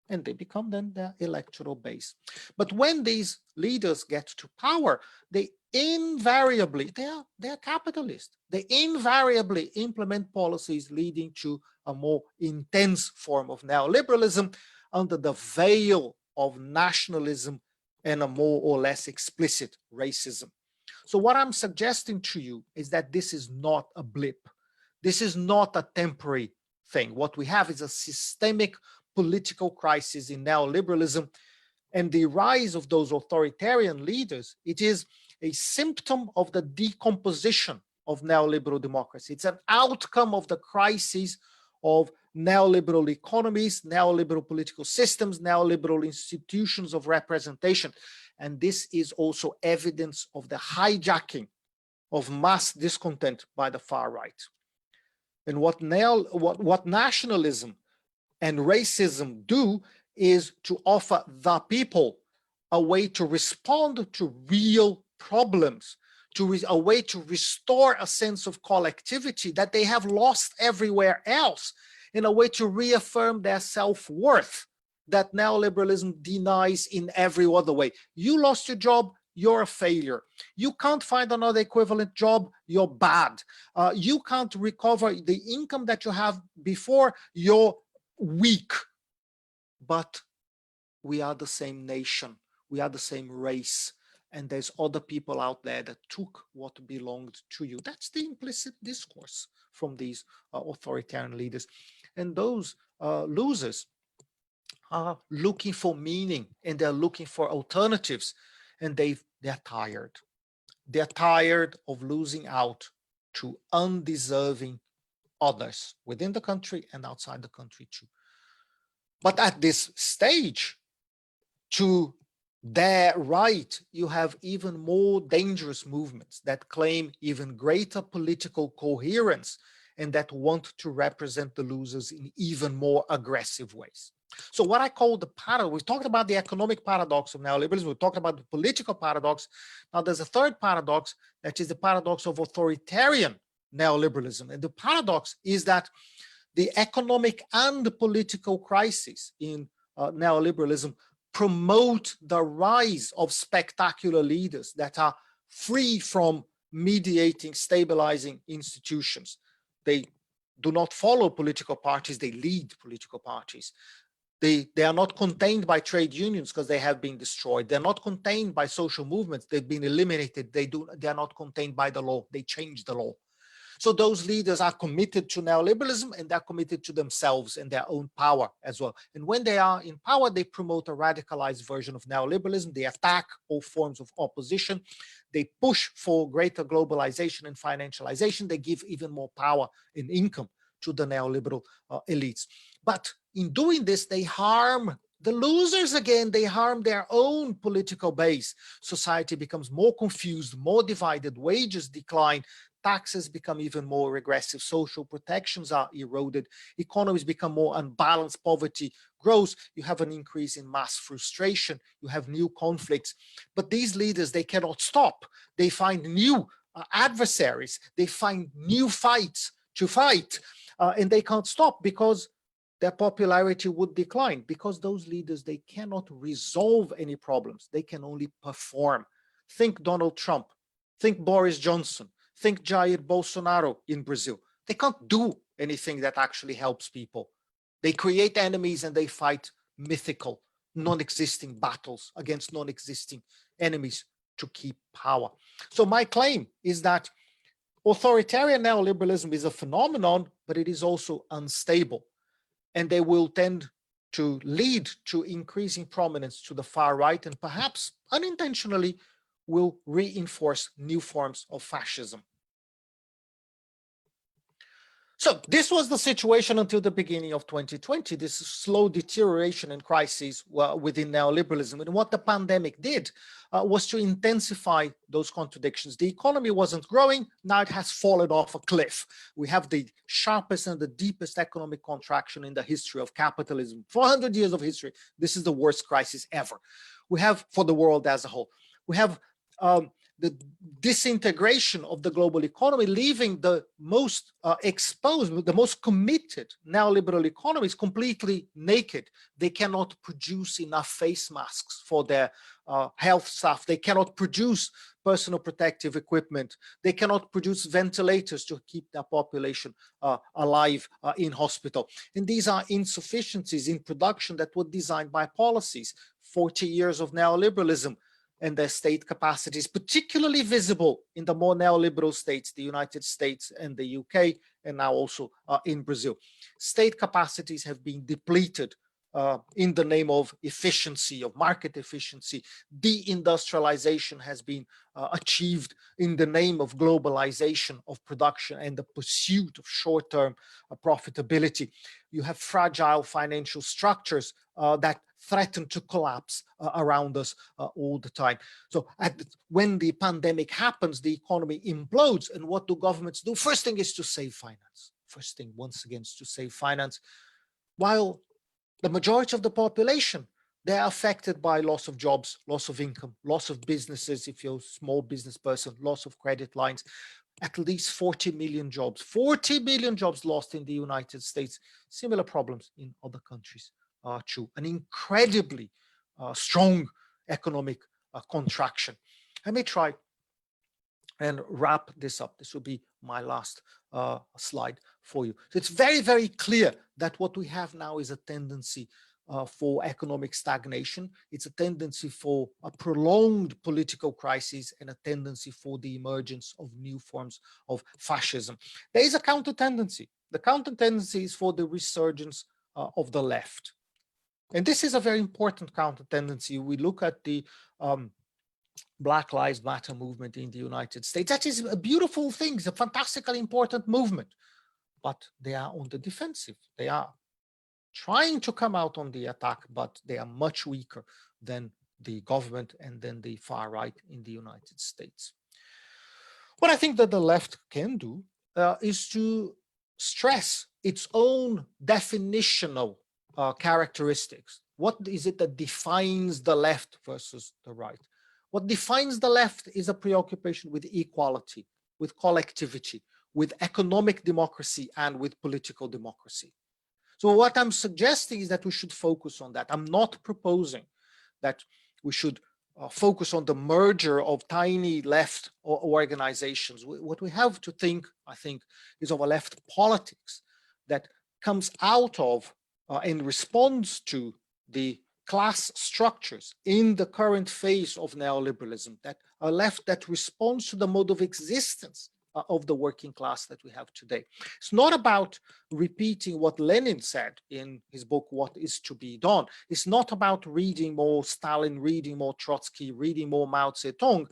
Speaker 3: And they become then their electoral base. But when these leaders get to power, they invariably, they're capitalist. They invariably implement policies leading to a more intense form of neoliberalism under the veil of nationalism and a more or less explicit racism. So what I'm suggesting to you is that this is not a blip. This is not a temporary thing. What we have is a systemic political crisis in neoliberalism, and the rise of those authoritarian leaders, it is a symptom of the decomposition of neoliberal democracy. It's an outcome of the crisis of neoliberal economies, neoliberal political systems, neoliberal institutions of representation. And this is also evidence of the hijacking of mass discontent by the far right. And what nationalism and racism do is to offer the people a way to respond to real problems, a way to restore a sense of collectivity that they have lost everywhere else, in a way to reaffirm their self-worth that neoliberalism denies in every other way. You lost your job, you're a failure. You can't find another equivalent job, you're bad. You can't recover the income that you have before, you're weak. But we are the same nation, we are the same race, and there's other people out there that took what belonged to you. That's the implicit discourse from these authoritarian leaders. And those losers are looking for meaning, and they're looking for alternatives, and they're tired. They're tired of losing out to undeserving others within the country and outside the country too. But at this stage, to their right, you have even more dangerous movements that claim even greater political coherence and that want to represent the losers in even more aggressive ways. So what I call the paradox, we've talked about the economic paradox of neoliberalism, we've talked about the political paradox. Now there's a third paradox, that is the paradox of authoritarian neoliberalism. And the paradox is that the economic and the political crisis in neoliberalism promote the rise of spectacular leaders that are free from mediating, stabilizing institutions. They do not follow political parties, they lead political parties. They are not contained by trade unions because they have been destroyed. They're not contained by social movements, they've been eliminated. They are not contained by the law, they change the law. So those leaders are committed to neoliberalism, and they're committed to themselves and their own power as well. And when they are in power, they promote a radicalized version of neoliberalism. They attack all forms of opposition. They push for greater globalization and financialization. They give even more power and income to the neoliberal elites. But in doing this, they harm the losers again. They harm their own political base. Society becomes more confused, more divided, wages decline, taxes become even more regressive, social protections are eroded, economies become more unbalanced, poverty grows, you have an increase in mass frustration, you have new conflicts. But these leaders, they cannot stop. They find new adversaries, they find new fights to fight, and they can't stop because their popularity would decline, because those leaders, they cannot resolve any problems, they can only perform. Think Donald Trump, think Boris Johnson, think Jair Bolsonaro in Brazil. They can't do anything that actually helps people. They create enemies and they fight mythical non-existing battles against non-existing enemies to keep power. So my claim is that authoritarian neoliberalism is a phenomenon, but it is also unstable, and they will tend to lead to increasing prominence to the far right, and perhaps unintentionally will reinforce new forms of fascism. So this was the situation until the beginning of 2020, this slow deterioration and crisis within neoliberalism. And what the pandemic did was to intensify those contradictions. The economy wasn't growing, now it has fallen off a cliff. We have the sharpest and the deepest economic contraction in the history of capitalism. 400 years of history, this is the worst crisis ever. We have, for the world as a whole, we have the disintegration of the global economy, leaving the most exposed, the most committed neoliberal economies completely naked. They cannot produce enough face masks for their health staff. They cannot produce personal protective equipment. They cannot produce ventilators to keep their population alive in hospital. And these are insufficiencies in production that were designed by policies, 40 years of neoliberalism, and their state capacities, particularly visible in the more neoliberal states, the United States and the UK, and now also in Brazil. State capacities have been depleted in the name of efficiency, of market efficiency. Deindustrialization has been achieved in the name of globalization of production and the pursuit of short-term profitability. You have fragile financial structures that threaten to collapse around us all the time. So when the pandemic happens, the economy implodes, and what do governments do? First thing is to save finance. First thing, once again, is to save finance, while the majority of the population, they're affected by loss of jobs, loss of income, loss of businesses, if you're a small business person, loss of credit lines. At least 40 million jobs, 40 million jobs lost in the United States. Similar problems in other countries too. An incredibly strong economic contraction. Let me try and wrap this up. This will be my last slide for you. So it's very, very clear that what we have now is a tendency for economic stagnation. It's a tendency for a prolonged political crisis and a tendency for the emergence of new forms of fascism. There is a counter tendency. The counter tendency is for the resurgence of the left. And this is a very important counter tendency. We look at the Black Lives Matter movement in the United States. That is a beautiful thing. It's a fantastically important movement, but they are on the defensive. They are trying to come out on the attack, but they are much weaker than the government and then the far right in the United States. What I think that the left can do is to stress its own definitional characteristics. What is it that defines the left versus the right? What defines the left is a preoccupation with equality, with collectivity, with economic democracy, and with political democracy. So what I'm suggesting is that we should focus on that. I'm not proposing that we should focus on the merger of tiny left organizations. What we have to think, I think, is of a left politics that comes out of and responds to the class structures in the current phase of neoliberalism, that a left that responds to the mode of existence of the working class that we have today. It's not about repeating what Lenin said in his book, What is to be Done. It's not about reading more Stalin, reading more Trotsky, reading more Mao Zedong.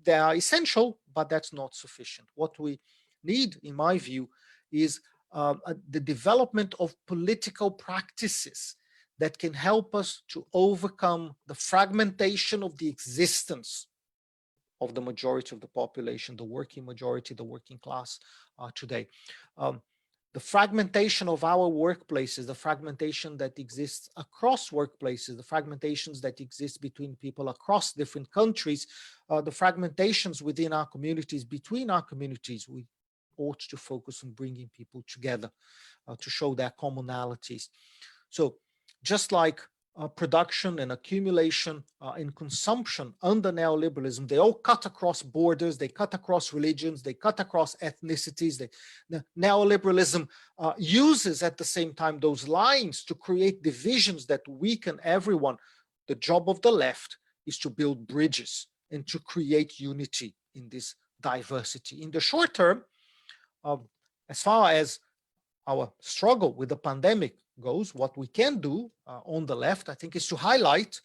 Speaker 3: They are essential, but that's not sufficient. What we need, in my view, is the development of political practices that can help us to overcome the fragmentation of the existence of the majority of the population, the working majority, the working class today. The fragmentation of our workplaces, the fragmentation that exists across workplaces, the fragmentations that exist between people across different countries, the fragmentations within our communities, between our communities, we ought to focus on bringing people together to show their commonalities. So just like production and accumulation and consumption under neoliberalism, they all cut across borders, they cut across religions, they cut across ethnicities. The neoliberalism uses at the same time those lines to create divisions that weaken everyone. the job of the left is to build bridges and to create unity in this diversity. In the short term, as far as our struggle with the pandemic goes, what we can do on the left, I think, is to highlight,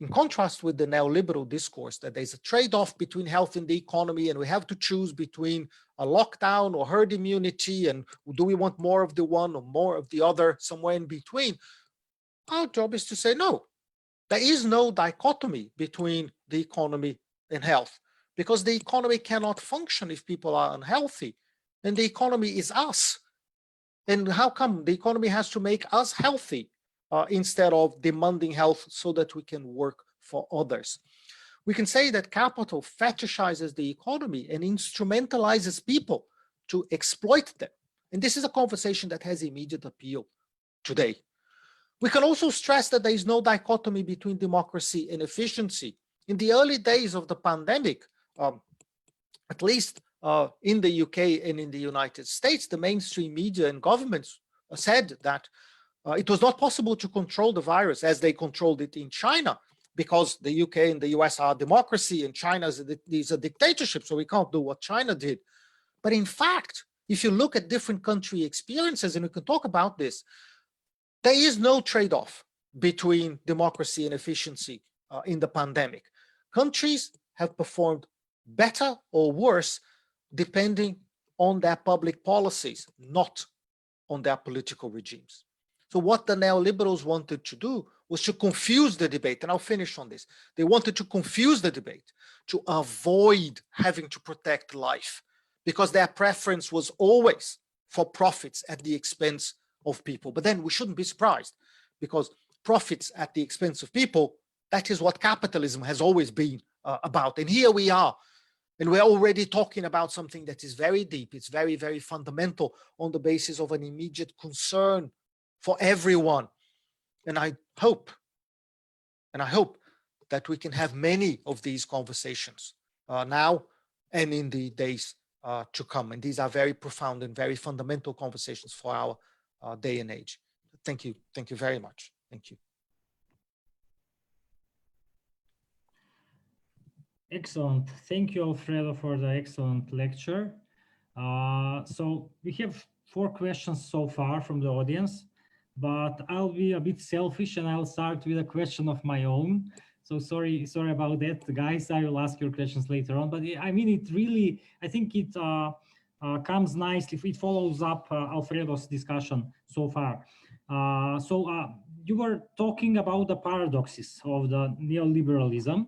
Speaker 3: in contrast with the neoliberal discourse, that there's a trade-off between health and the economy, and we have to choose between a lockdown or herd immunity, and do we want more of the one or more of the other, somewhere in between. Our job is to say, no, there is no dichotomy between the economy and health, because the economy cannot function if people are unhealthy, and the economy is us. And how come the economy has to make us healthy instead of demanding health so that we can work for others? We can say that capital fetishizes the economy and instrumentalizes people to exploit them. And this is a conversation that has immediate appeal today. We can also stress that there is no dichotomy between democracy and efficiency. In the early days of the pandemic, at least in the UK and in the United States, the mainstream media and governments said that it was not possible to control the virus as they controlled it in China, because the UK and the US are a democracy and China is a dictatorship, so we can't do what China did. But in fact, if you look at different country experiences, and we can talk about this, there is no trade-off between democracy and efficiency in the pandemic. Countries have performed better or worse depending on their public policies, not on their political regimes. So what the neoliberals wanted to do was to confuse the debate, and I'll finish on this. They wanted to confuse the debate to avoid having to protect life, because their preference was always for profits at the expense of people. But then we shouldn't be surprised, because profits at the expense of people, that is what capitalism has always been about. And here we are, and we're already talking about something that is very deep. It's very, very fundamental on the basis of an immediate concern for everyone. And I hope that we can have many of these conversations now and in the days to come. And these are very profound and very fundamental conversations for our day and age. Thank you. Thank you very much. Thank you.
Speaker 2: Excellent. Thank you, Alfredo, for the excellent lecture. So we have 4 questions so far from the audience, but I'll be a bit selfish and I'll start with a question of my own. So sorry about that, guys. I will ask your questions later on. But I mean, it really, I think it comes nicely if it follows up Alfredo's discussion so far. You were talking about the paradoxes of the neoliberalism.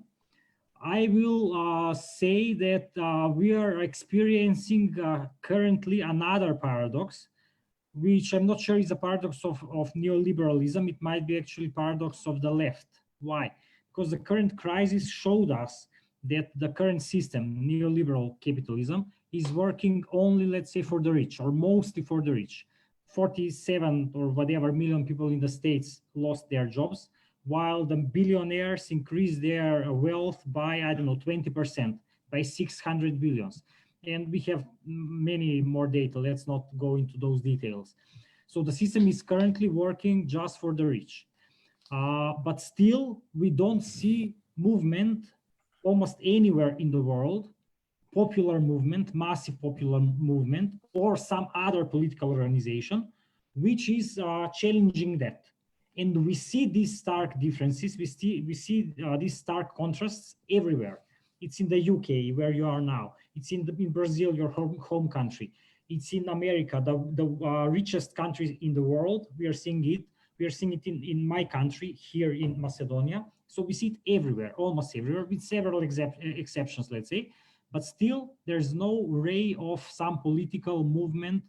Speaker 2: I will say that we are experiencing currently another paradox, which I'm not sure is a paradox of neoliberalism. It might be actually paradox of the left. Why? Because the current crisis showed us that the current system, neoliberal capitalism, is working only, let's say, for the rich, or mostly for the rich. 47 or whatever million people in the States lost their jobs, while the billionaires increased their wealth by, I don't know, 20%, by 600 billions. And we have many more data. Let's not go into those details. So the system is currently working just for the rich. But still, we don't see movement almost anywhere in the world, popular movement, massive popular movement, or some other political organization, which is challenging that. And we see these stark differences, we see these stark contrasts everywhere. It's in the UK, where you are now. It's in Brazil, your home country. It's in America, the richest country in the world. We are seeing it. We are seeing it in my country, here in Macedonia. So we see it everywhere, almost everywhere, with several exceptions, let's say. But still, there's no ray of some political movement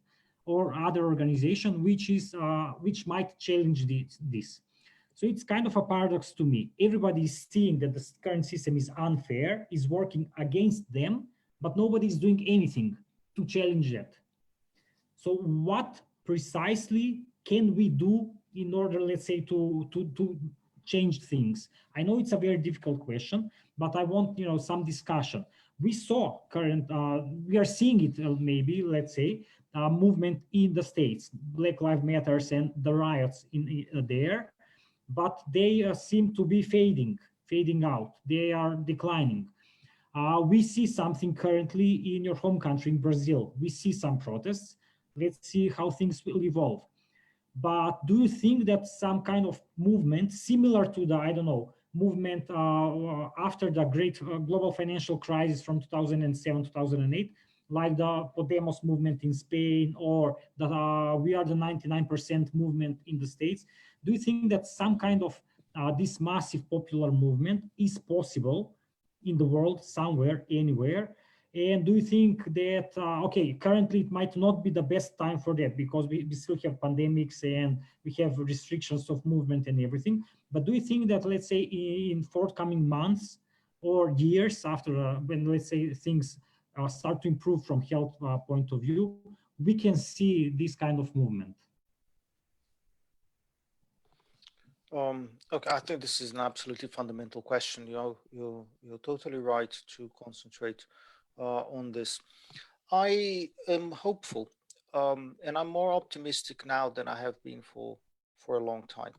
Speaker 2: or other organization which might challenge this. So it's kind of a paradox to me. Everybody is seeing that the current system is unfair, is working against them, but nobody is doing anything to challenge that. So what precisely can we do in order, let's say, to change things? I know it's a very difficult question, but I want, some discussion. We saw we are seeing it maybe, let's say, movement in the States, Black Lives Matters and the riots in there. but they seem to be fading out. They are declining. We see something currently in your home country, in Brazil. We see some protests. Let's see how things will evolve. But do you think that some kind of movement similar to the, I don't know, movement after the great global financial crisis from 2007, 2008, like the Podemos movement in Spain or the We Are the 99% movement in the States, do you think that some kind of this massive popular movement is possible in the world, somewhere, anywhere? And do you think that, okay, currently it might not be the best time for that because we still have pandemics and we have restrictions of movement and everything. But do you think that, let's say, in forthcoming months or years after, when, let's say, things start to improve from health point of view, we can see this kind of movement?
Speaker 3: Okay, I think this is an absolutely fundamental question. You're totally right to concentrate on this. I am hopeful, and I'm more optimistic now than I have been for a long time.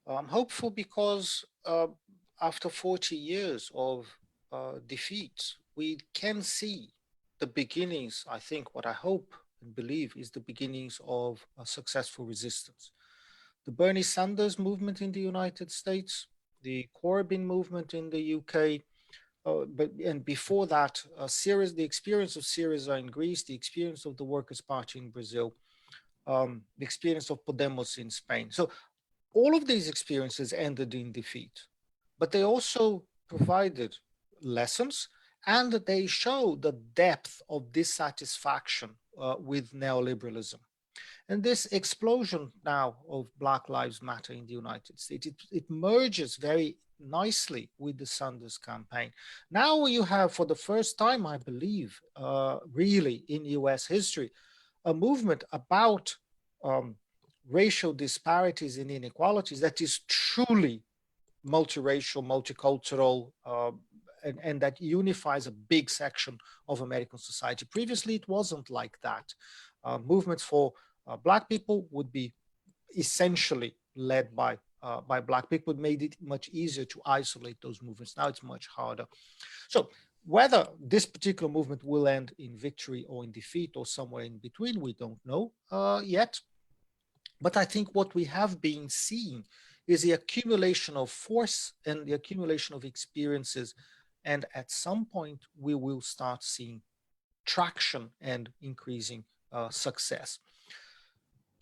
Speaker 3: I'm hopeful because after 40 years of defeat, we can see the beginnings, I think, what I hope and believe is the beginnings of a successful resistance. The Bernie Sanders movement in the United States, the Corbyn movement in the UK, and before that, the experience of Syriza in Greece, the experience of the Workers' Party in Brazil, the experience of Podemos in Spain. So all of these experiences ended in defeat, but they also provided lessons and they show the depth of dissatisfaction with neoliberalism. And this explosion now of Black Lives Matter in the United States, it merges very nicely with the Sanders campaign. Now you have, for the first time, I believe, really in US history, a movement about racial disparities and inequalities that is truly multiracial, multicultural, and that unifies a big section of American society. Previously, it wasn't like that. Movements for Black people would be essentially led by Black people. It made it much easier to isolate those movements. Now it's much harder. So whether this particular movement will end in victory or in defeat or somewhere in between, we don't know yet. But I think what we have been seeing is the accumulation of force and the accumulation of experiences. And at some point, we will start seeing traction and increasing success.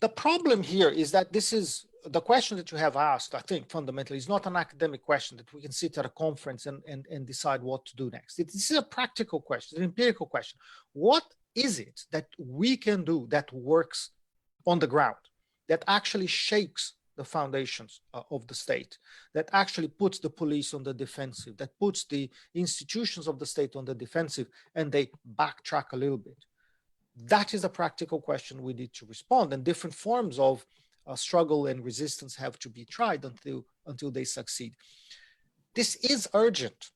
Speaker 3: The problem here is that this is the question that you have asked, I think fundamentally is not an academic question that we can sit at a conference and decide what to do next. This is a practical question, an empirical question. What is it that we can do that works on the ground, that actually shakes the foundations of the state, that actually puts the police on the defensive, that puts the institutions of the state on the defensive, and they backtrack a little bit? That is a practical question we need to respond, and different forms of struggle and resistance have to be tried until they succeed. This is urgent,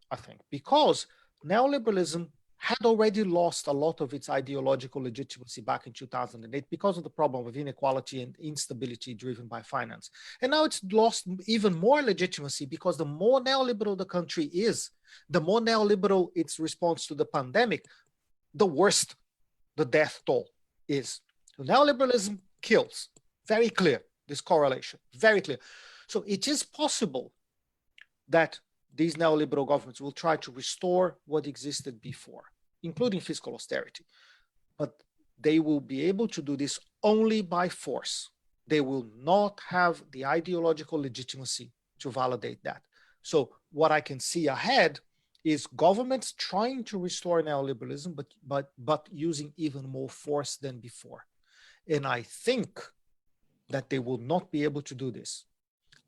Speaker 3: I think, because neoliberalism had already lost a lot of its ideological legitimacy back in 2008 because of the problem of inequality and instability driven by finance. And now it's lost even more legitimacy because the more neoliberal the country is, the more neoliberal its response to the pandemic, the worse the death toll is. So neoliberalism kills. Very clear, this correlation, very clear. So it is possible that these neoliberal governments will try to restore what existed before, including fiscal austerity. But they will be able to do this only by force. They will not have the ideological legitimacy to validate that. So what I can see ahead is governments trying to restore neoliberalism, but using even more force than before. And I think that they will not be able to do this.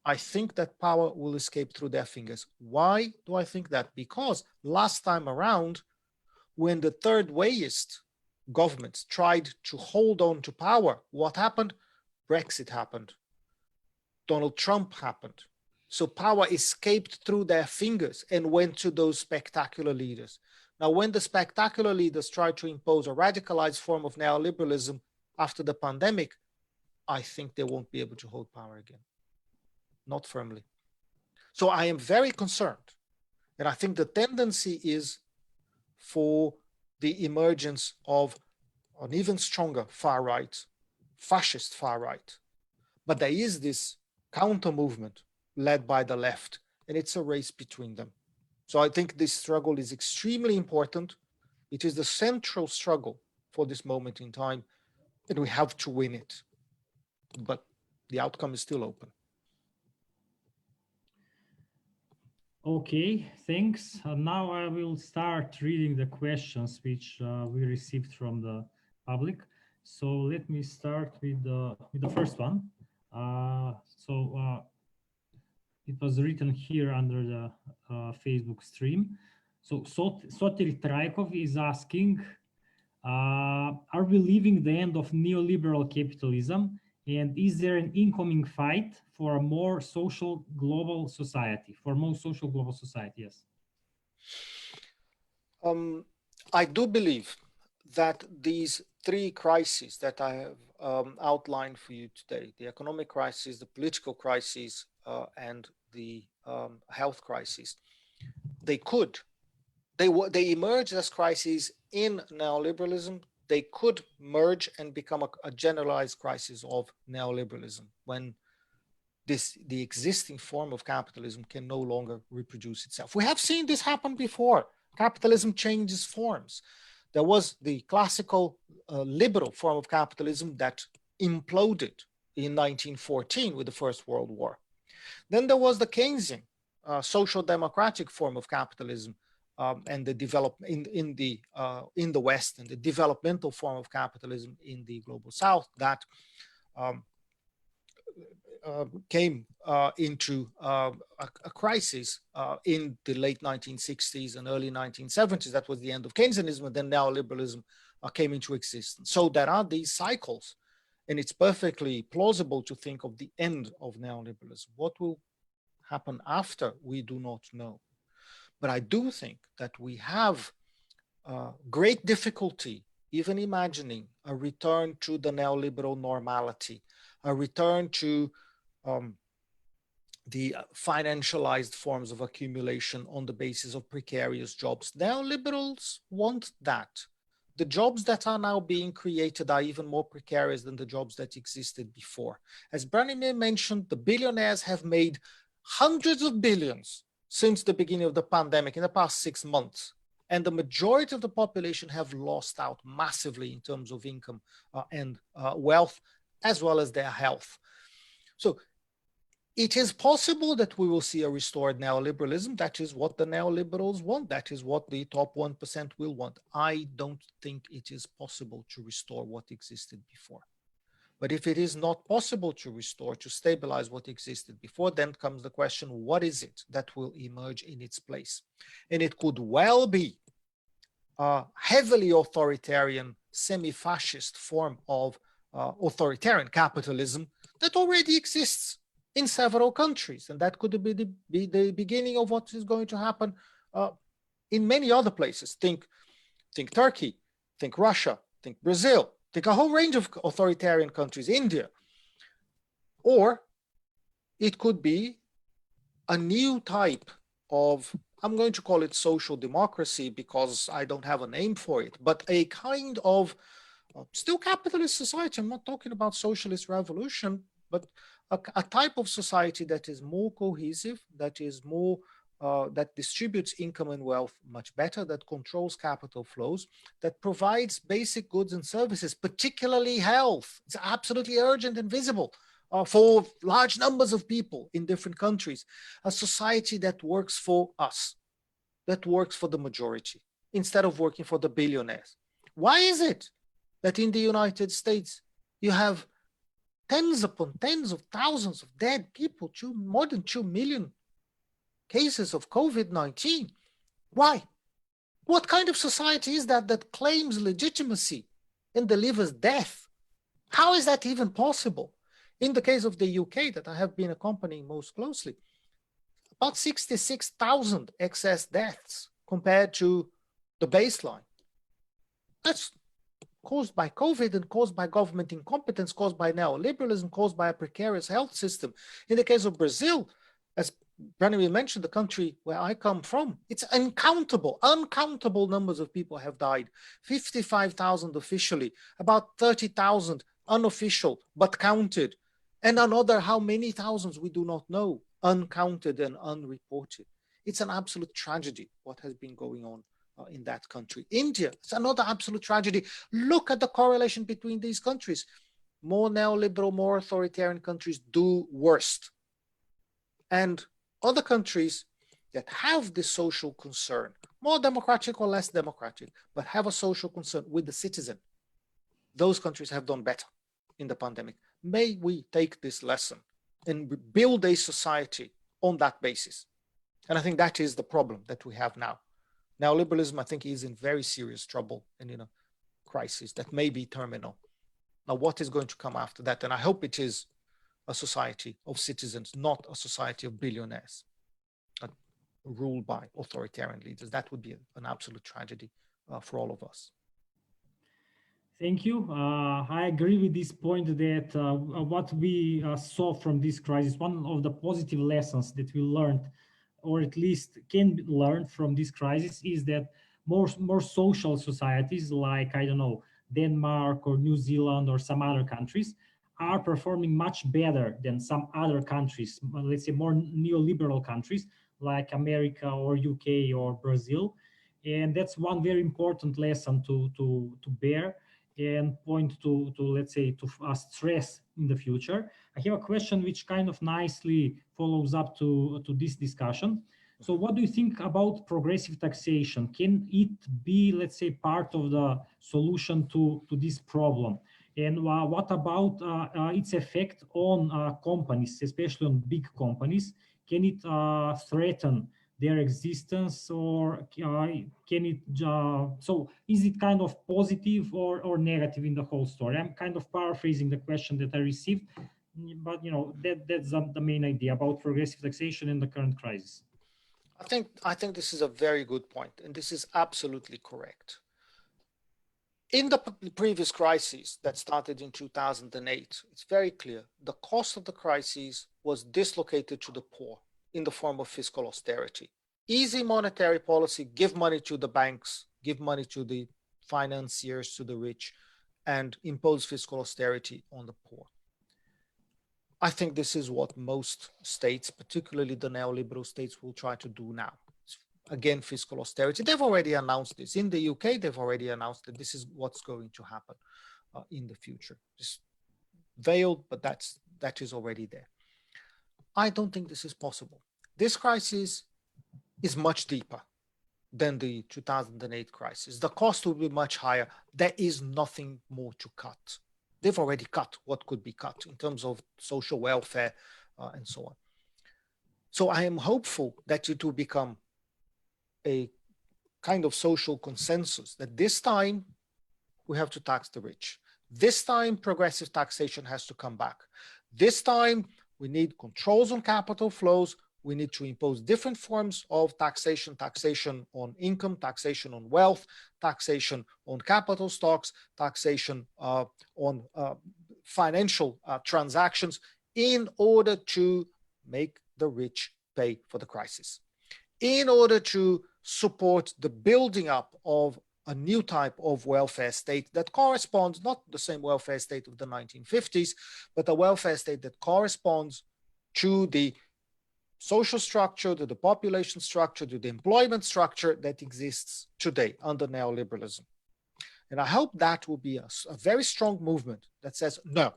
Speaker 3: I think that power will escape through their fingers. Why do I think that? Because last time around, when the third wayist governments tried to hold on to power, what happened? Brexit happened. Donald Trump happened. So power escaped through their fingers and went to those spectacular leaders. Now, when the spectacular leaders tried to impose a radicalized form of neoliberalism after the pandemic, I think they won't be able to hold power again. not firmly. So I am very concerned, and I think the tendency is for the emergence of an even stronger far right, fascist far right. But there is this counter movement led by the left, and it's a race between them. So I think this struggle is extremely important. It is the central struggle for this moment in time, and we have to win it. But the outcome is still open.
Speaker 2: Okay, thanks. Now I will start reading the questions which we received from the public. So let me start with the first one. It was written here under the Facebook stream. So Sotil Traikov is asking, are we living the end of neoliberal capitalism? And is there an incoming fight for a more social global society, Yes.
Speaker 3: I do believe that these three crises that I have outlined for you today, the economic crisis, the political crisis, and the health crisis, they emerged as crises in neoliberalism. They could merge and become a generalized crisis of neoliberalism when the existing form of capitalism can no longer reproduce itself. We have seen this happen before. Capitalism changes forms. There was the classical liberal form of capitalism that imploded in 1914 with the First World War. Then there was the Keynsian social democratic form of capitalism and the development in the West, and the developmental form of capitalism in the global South that came into a crisis in the late 1960s and early 1970s. That was the end of Keynesianism, and then neoliberalism came into existence. So there are these cycles, and it's perfectly plausible to think of the end of neoliberalism. What will happen after, we do not know. But I do think that we have great difficulty even imagining a return to the neoliberal normality, a return to the financialized forms of accumulation on the basis of precarious jobs. Neoliberals want that. The jobs that are now being created are even more precarious than the jobs that existed before. As Branimir mentioned, the billionaires have made hundreds of billions since the beginning of the pandemic in the past 6 months. And the majority of the population have lost out massively in terms of income and wealth, as well as their health. So it is possible that we will see a restored neoliberalism. That is what the neoliberals want. That is what the top 1% will want. I don't think it is possible to restore what existed before. But if it is not possible to restore, to stabilize what existed before, then comes the question, what is it that will emerge in its place? And it could well be a heavily authoritarian, semi-fascist form of authoritarian capitalism that already exists in several countries. And that could be the beginning of what is going to happen in many other places. Think Turkey, think Russia, think Brazil, think a whole range of authoritarian countries, India. Or it could be a new type of, I'm going to call it social democracy because I don't have a name for it, but a kind of still capitalist society. I'm not talking about socialist revolution, but a type of society that is more cohesive, that is more that distributes income and wealth much better, that controls capital flows, that provides basic goods and services, particularly health. It's absolutely urgent and visible for large numbers of people in different countries. A society that works for us, that works for the majority, instead of working for the billionaires. Why is it that in the United States you have tens upon tens of thousands of dead people, more than 2 million cases of COVID-19. Why? What kind of society is that claims legitimacy and delivers death? How is that even possible? In the case of the UK that I have been accompanying most closely, about 66,000 excess deaths compared to the baseline. That's caused by COVID and caused by government incompetence, caused by neoliberalism, caused by a precarious health system. In the case of Brazil, as Branimir mentioned, the country where I come from, it's uncountable numbers of people have died. 55,000 officially, about 30,000 unofficial, but counted. And another how many thousands we do not know, uncounted and unreported. It's an absolute tragedy what has been going on in that country. India, it's another absolute tragedy. Look at the correlation between these countries. More neoliberal, more authoritarian countries do worst. And other countries that have this social concern, more democratic or less democratic, but have a social concern with the citizen, those countries have done better in the pandemic. May we take this lesson and build a society on that basis. And I think that is the problem that we have now. Neoliberalism, I think, is in very serious trouble and in a crisis that may be terminal. Now, what is going to come after that? And I hope it is a society of citizens, not a society of billionaires ruled by authoritarian leaders. That would be an absolute tragedy for all of us.
Speaker 2: Thank you. I agree with this point that what we saw from this crisis, one of the positive lessons that we learned, or at least can learn from this crisis, is that more social societies like, I don't know, Denmark or New Zealand or some other countries are performing much better than some other countries, let's say more neoliberal countries like America or UK or Brazil. And that's one very important lesson to bear and point to let's say, to stress in the future. I have a question which kind of nicely follows up to this discussion. So what do you think about progressive taxation? Can it be, let's say, part of the solution to this problem? And what about its effect on companies, especially on big companies? Can it threaten their existence, or can it, so is it kind of positive or negative in the whole story? I'm kind of paraphrasing the question that I received, but that's the main idea about progressive taxation in the current crisis.
Speaker 3: I think this is a very good point, and this is absolutely correct. In the previous crisis that started in 2008, it's very clear the cost of the crisis was dislocated to the poor in the form of fiscal austerity. Easy monetary policy, give money to the banks, give money to the financiers, to the rich, and impose fiscal austerity on the poor. I think this is what most states, particularly the neoliberal states, will try to do now. Again, fiscal austerity. They've already announced this. In the UK, they've already announced that this is what's going to happen in the future. It's veiled, but that is already there. I don't think this is possible. This crisis is much deeper than the 2008 crisis. The cost will be much higher. There is nothing more to cut. They've already cut what could be cut in terms of social welfare and so on. So I am hopeful that it will become a kind of social consensus that this time we have to tax the rich. This time progressive taxation has to come back. This time we need controls on capital flows. We need to impose different forms of taxation, taxation on income, taxation on wealth, taxation on capital stocks, taxation on financial transactions in order to make the rich pay for the crisis, in order to support the building up of a new type of welfare state that corresponds, not the same welfare state of the 1950s, but a welfare state that corresponds to the social structure, to the population structure, to the employment structure that exists today under neoliberalism. And I hope that will be a very strong movement that says, we're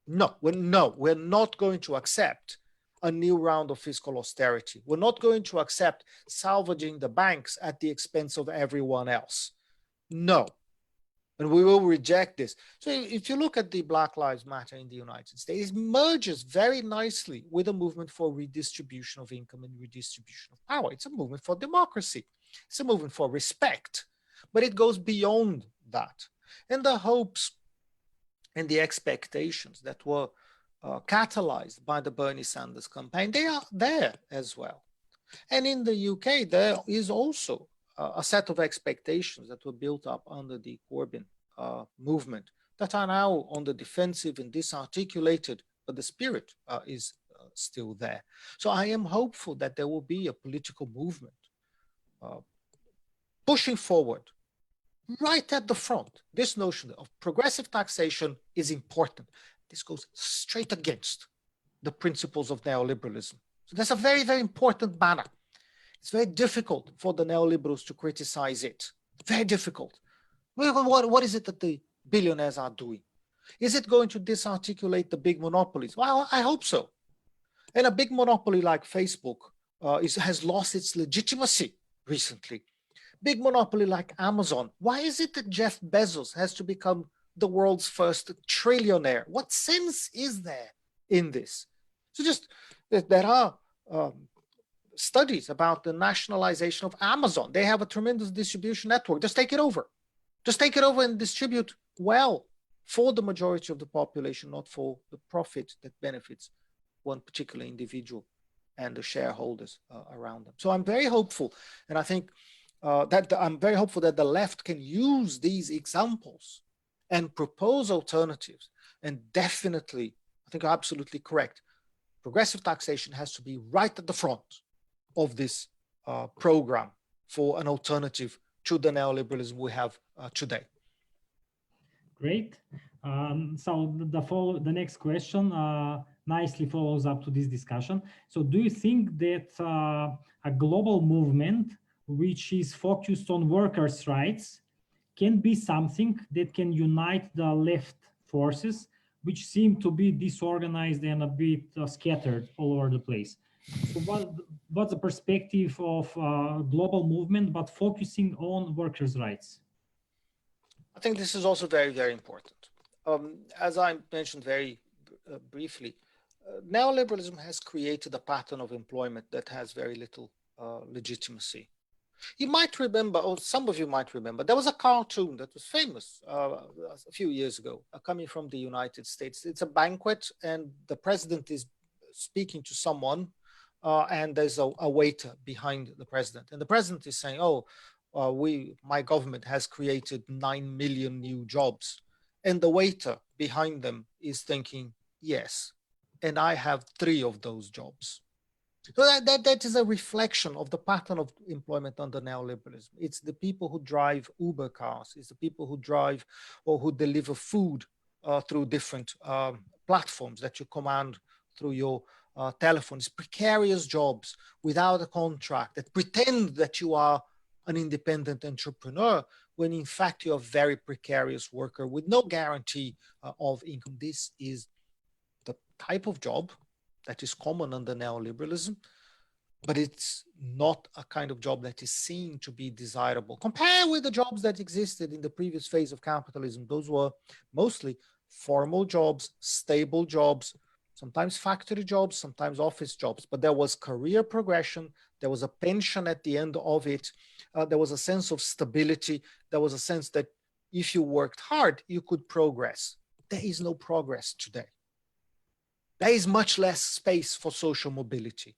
Speaker 3: not going to accept a new round of fiscal austerity. We're not going to accept salvaging the banks at the expense of everyone else. No. And we will reject this. So if you look at the Black Lives Matter in the United States, it merges very nicely with a movement for redistribution of income and redistribution of power. It's a movement for democracy. It's a movement for respect, but it goes beyond that. And the hopes and the expectations that were catalyzed by the Bernie Sanders campaign, they are there as well. And in the UK, there is also a set of expectations that were built up under the Corbyn movement that are now on the defensive and disarticulated, but the spirit is still there. So I am hopeful that there will be a political movement pushing forward right at the front. This notion of progressive taxation is important. This goes straight against the principles of neoliberalism. So that's a very, very important banner. It's very difficult for the neoliberals to criticize it. Very difficult. What is it that the billionaires are doing? Is it going to disarticulate the big monopolies? Well, I hope so. And a big monopoly like Facebook has lost its legitimacy recently. Big monopoly like Amazon. Why is it that Jeff Bezos has to become the world's first trillionaire? What sense is there in this? So just, there are studies about the nationalization of Amazon. They have a tremendous distribution network. Just take it over. Just take it over and distribute well for the majority of the population, not for the profit that benefits one particular individual and the shareholders around them. So I'm very hopeful, and I think I'm very hopeful that the left can use these examples and propose alternatives. And definitely, I think you're absolutely correct. Progressive taxation has to be right at the front of this program for an alternative to the neoliberalism we have today.
Speaker 2: Great. So the next question nicely follows up to this discussion. So do you think that a global movement which is focused on workers' rights can be something that can unite the left forces, which seem to be disorganized and a bit scattered all over the place? So what's the perspective of global movement, but focusing on workers' rights?
Speaker 3: I think this is also very, very important. As I mentioned very briefly, neoliberalism has created a pattern of employment that has very little legitimacy. You might remember, or some of you might remember, there was a cartoon that was famous a few years ago, coming from the United States. It's a banquet, and the president is speaking to someone, and there's a waiter behind the president. And the president is saying, oh, my government has created 9 million new jobs. And the waiter behind them is thinking, yes, and I have 3 of those jobs. So that is a reflection of the pattern of employment under neoliberalism. It's the people who drive Uber cars. It's the people who drive or who deliver food through different platforms that you command through your telephone. It's precarious jobs without a contract that pretend that you are an independent entrepreneur when in fact you're a very precarious worker with no guarantee of income. This is the type of job that is common under neoliberalism, but it's not a kind of job that is seen to be desirable. Compare with the jobs that existed in the previous phase of capitalism. Those were mostly formal jobs, stable jobs, sometimes factory jobs, sometimes office jobs, but there was career progression, there was a pension at the end of it, there was a sense of stability, there was a sense that if you worked hard, you could progress. There is no progress today. There is much less space for social mobility.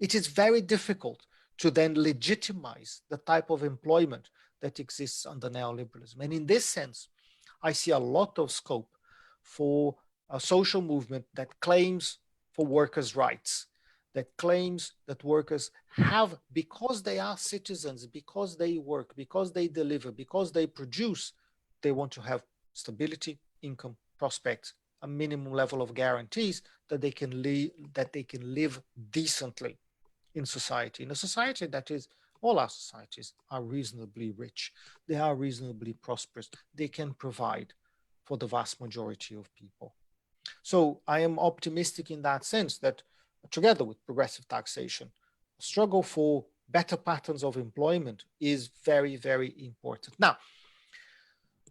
Speaker 3: It is very difficult to then legitimize the type of employment that exists under neoliberalism. And in this sense, I see a lot of scope for a social movement that claims for workers' rights, that claims that workers have, because they are citizens, because they work, because they deliver, because they produce, they want to have stability, income, prospects, a minimum level of guarantees that they can live decently in society. In a society that is, all our societies are reasonably rich. They are reasonably prosperous. They can provide for the vast majority of people. So I am optimistic in that sense that together with progressive taxation, a struggle for better patterns of employment is very, very important. Now,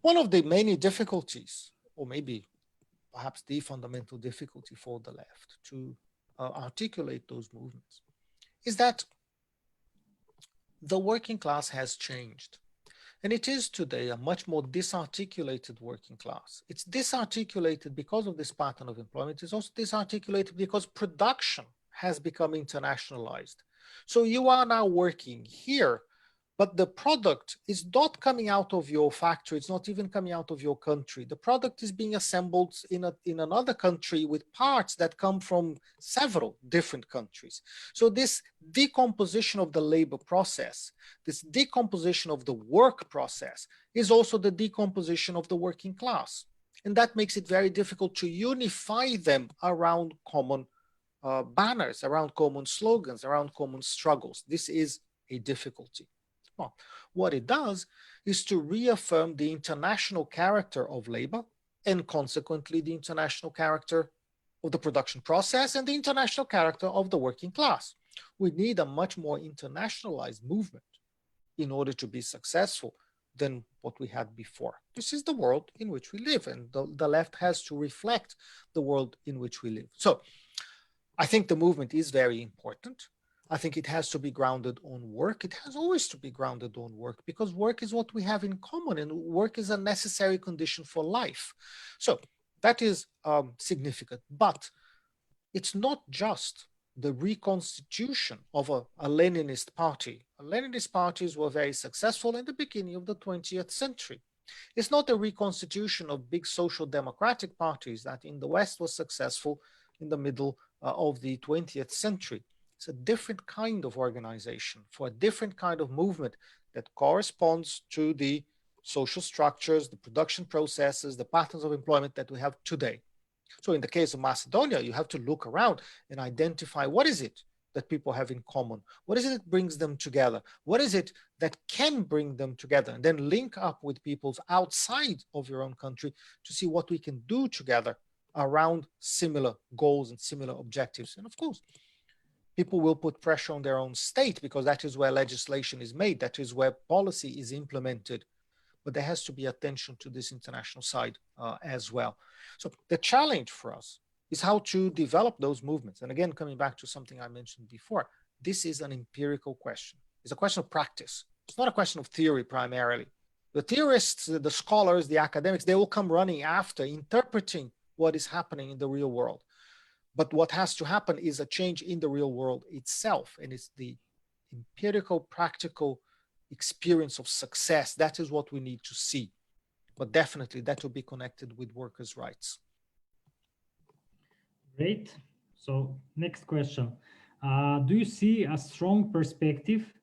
Speaker 3: one of the many difficulties, or maybe perhaps the fundamental difficulty for the left to articulate those movements, is that the working class has changed. And it is today a much more disarticulated working class. It's disarticulated because of this pattern of employment. It's also disarticulated because production has become internationalized. So you are now working here, but the product is not coming out of your factory. It's not even coming out of your country. The product is being assembled in another country with parts that come from several different countries. So this decomposition of the labor process, this decomposition of the work process, is also the decomposition of the working class. And that makes it very difficult to unify them around common banners, around common slogans, around common struggles. This is a difficulty. Well, what it does is to reaffirm the international character of labor and consequently the international character of the production process and the international character of the working class. We need a much more internationalized movement in order to be successful than what we had before. This is the world in which we live, and the left has to reflect the world in which we live. So I think the movement is very important. I think it has to be grounded on work. It has always to be grounded on work because work is what we have in common and work is a necessary condition for life. So that is significant, but it's not just the reconstitution of a Leninist party. Leninist parties were very successful in the beginning of the 20th century. It's not a reconstitution of big social democratic parties that in the West was successful in the middle of the 20th century. It's a different kind of organization for a different kind of movement that corresponds to the social structures, the production processes, the patterns of employment that we have today. So in the case of Macedonia, you have to look around and identify what is it that people have in common? What is it that brings them together? What is it that can bring them together? And then link up with peoples outside of your own country to see what we can do together around similar goals and similar objectives. And of course, people will put pressure on their own state because that is where legislation is made, that is where policy is implemented. But there has to be attention to this international side as well. So the challenge for us is how to develop those movements. And again, coming back to something I mentioned before, this is an empirical question. It's a question of practice. It's not a question of theory primarily. The theorists, the scholars, the academics, they will come running after interpreting what is happening in the real world. But what has to happen is a change in the real world itself. And it's the empirical, practical experience of success. That is what we need to see. But definitely that will be connected with workers' rights.
Speaker 2: Great. So next question. Do you see a strong perspective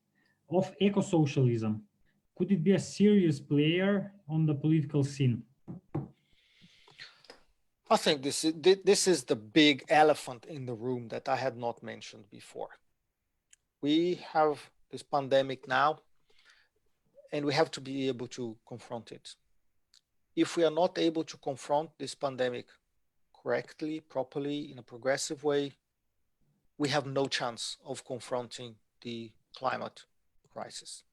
Speaker 2: of eco-socialism? Could it be a serious player on the political scene?
Speaker 3: I think this is the big elephant in the room that I had not mentioned before. We have this pandemic now, and we have to be able to confront it. If we are not able to confront this pandemic correctly, properly, in a progressive way, we have no chance of confronting the climate crisis.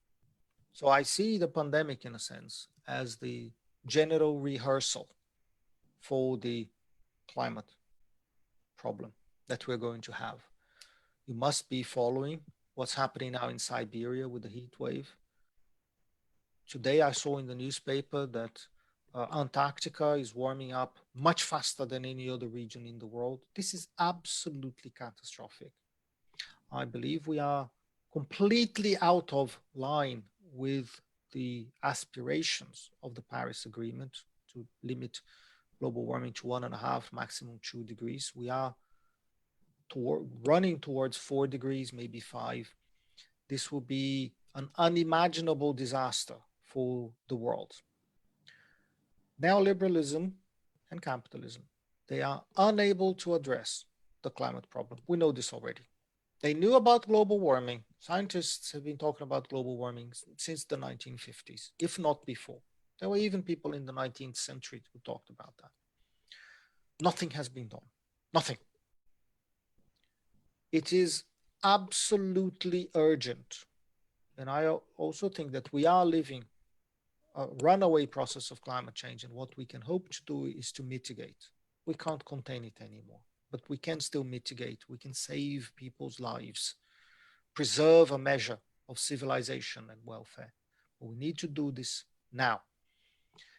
Speaker 3: So I see the pandemic, in a sense, as the general rehearsal for the climate problem that we're going to have. You must be following what's happening now in Siberia with the heat wave. Today I saw in the newspaper that Antarctica is warming up much faster than any other region in the world. This is absolutely catastrophic. I believe we are completely out of line with the aspirations of the Paris Agreement to limit global warming to 1.5, maximum 2 degrees. We are running towards 4 degrees, maybe 5. This will be an unimaginable disaster for the world. Neoliberalism and capitalism, they are unable to address the climate problem. We know this already. They knew about global warming. Scientists have been talking about global warming since the 1950s, if not before. There were even people in the 19th century who talked about that. Nothing has been done. Nothing. It is absolutely urgent. And I also think that we are living a runaway process of climate change. And what we can hope to do is to mitigate. We can't contain it anymore, but we can still mitigate. We can save people's lives, preserve a measure of civilization and welfare. But we need to do this now.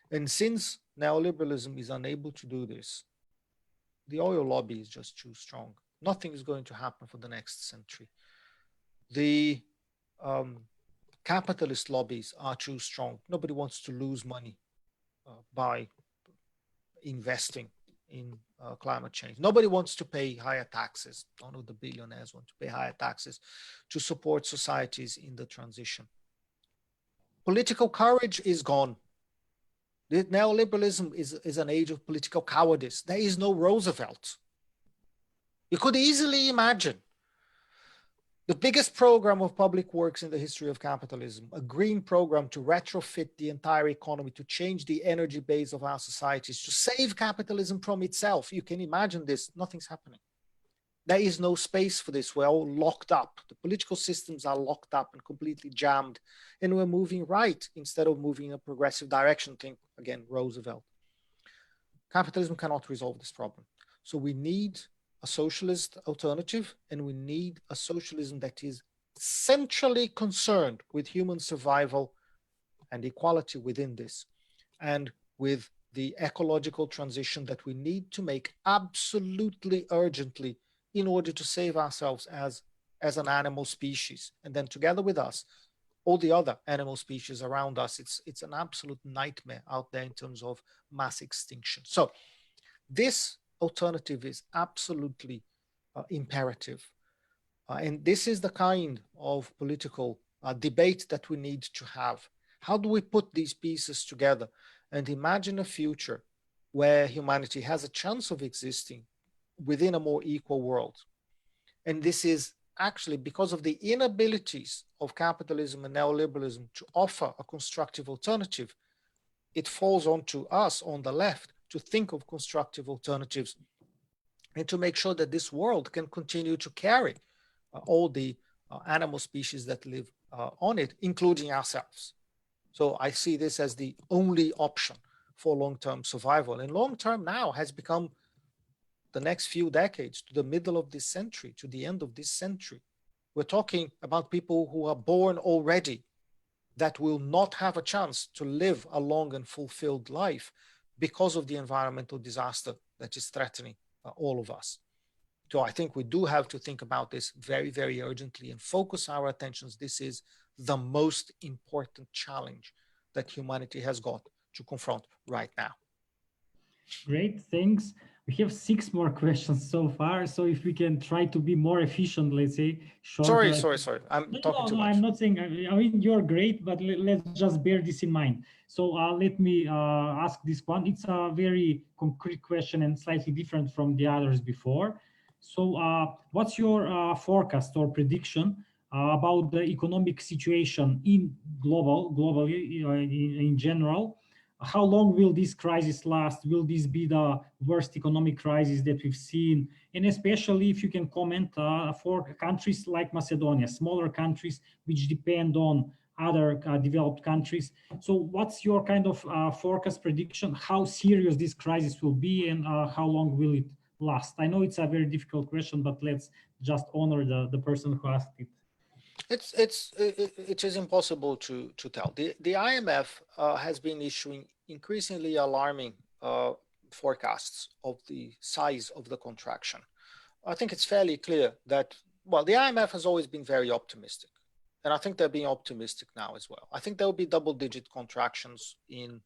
Speaker 3: And since neoliberalism is unable to do this, the oil lobby is just too strong. Nothing is going to happen for the next century. The capitalist lobbies are too strong. Nobody wants to lose money by investing in climate change. Nobody wants to pay higher taxes. None of the billionaires want to pay higher taxes to support societies in the transition. Political courage is gone. The neoliberalism is an age of political cowardice. There is no Roosevelt. You could easily imagine the biggest program of public works in the history of capitalism, a green program to retrofit the entire economy, to change the energy base of our societies, to save capitalism from itself. You can imagine this, nothing's happening. There is no space for this. We're all locked up. The political systems are locked up and completely jammed, and we're moving right instead of moving in a progressive direction. Think again, Roosevelt. Capitalism cannot resolve this problem. So we need a socialist alternative, and we need a socialism that is centrally concerned with human survival and equality within this, and with the ecological transition that we need to make absolutely urgently in order to save ourselves as an animal species. And then together with us, all the other animal species around us, it's an absolute nightmare out there in terms of mass extinction. So this alternative is absolutely imperative. And this is the kind of political debate that we need to have. How do we put these pieces together and imagine a future where humanity has a chance of existing within a more equal world? And this is actually because of the inabilities of capitalism and neoliberalism to offer a constructive alternative. It falls onto us on the left to think of constructive alternatives and to make sure that this world can continue to carry all the animal species that live on it, including ourselves. So I see this as the only option for long-term survival. And long-term now has become the next few decades, to the middle of this century, to the end of this century. We're talking about people who are born already that will not have a chance to live a long and fulfilled life because of the environmental disaster that is threatening all of us. So I think we do have to think about this very, very urgently and focus our attentions. This is the most important challenge that humanity has got to confront right now.
Speaker 2: Great, thanks. We have 6 more questions so far. So if we can try to be more efficient, let's say, shorter.
Speaker 3: Sorry. I'm talking too much.
Speaker 2: I'm not saying, I mean, you're great, but let's just bear this in mind. So let me ask this one. It's a very concrete question and slightly different from the others before. So what's your forecast or prediction about the economic situation in globally in general? How long will this crisis last? Will this be the worst economic crisis that we've seen? And especially if you can comment for countries like Macedonia, smaller countries which depend on other developed countries. So what's your kind of forecast prediction? How serious this crisis will be and how long will it last? I know it's a very difficult question, but let's just honor the person who asked it.
Speaker 3: It is impossible to tell. The IMF has been issuing increasingly alarming forecasts of the size of the contraction. I think it's fairly clear that, well, the IMF has always been very optimistic, and I think they're being optimistic now as well. I think there will be double-digit contractions in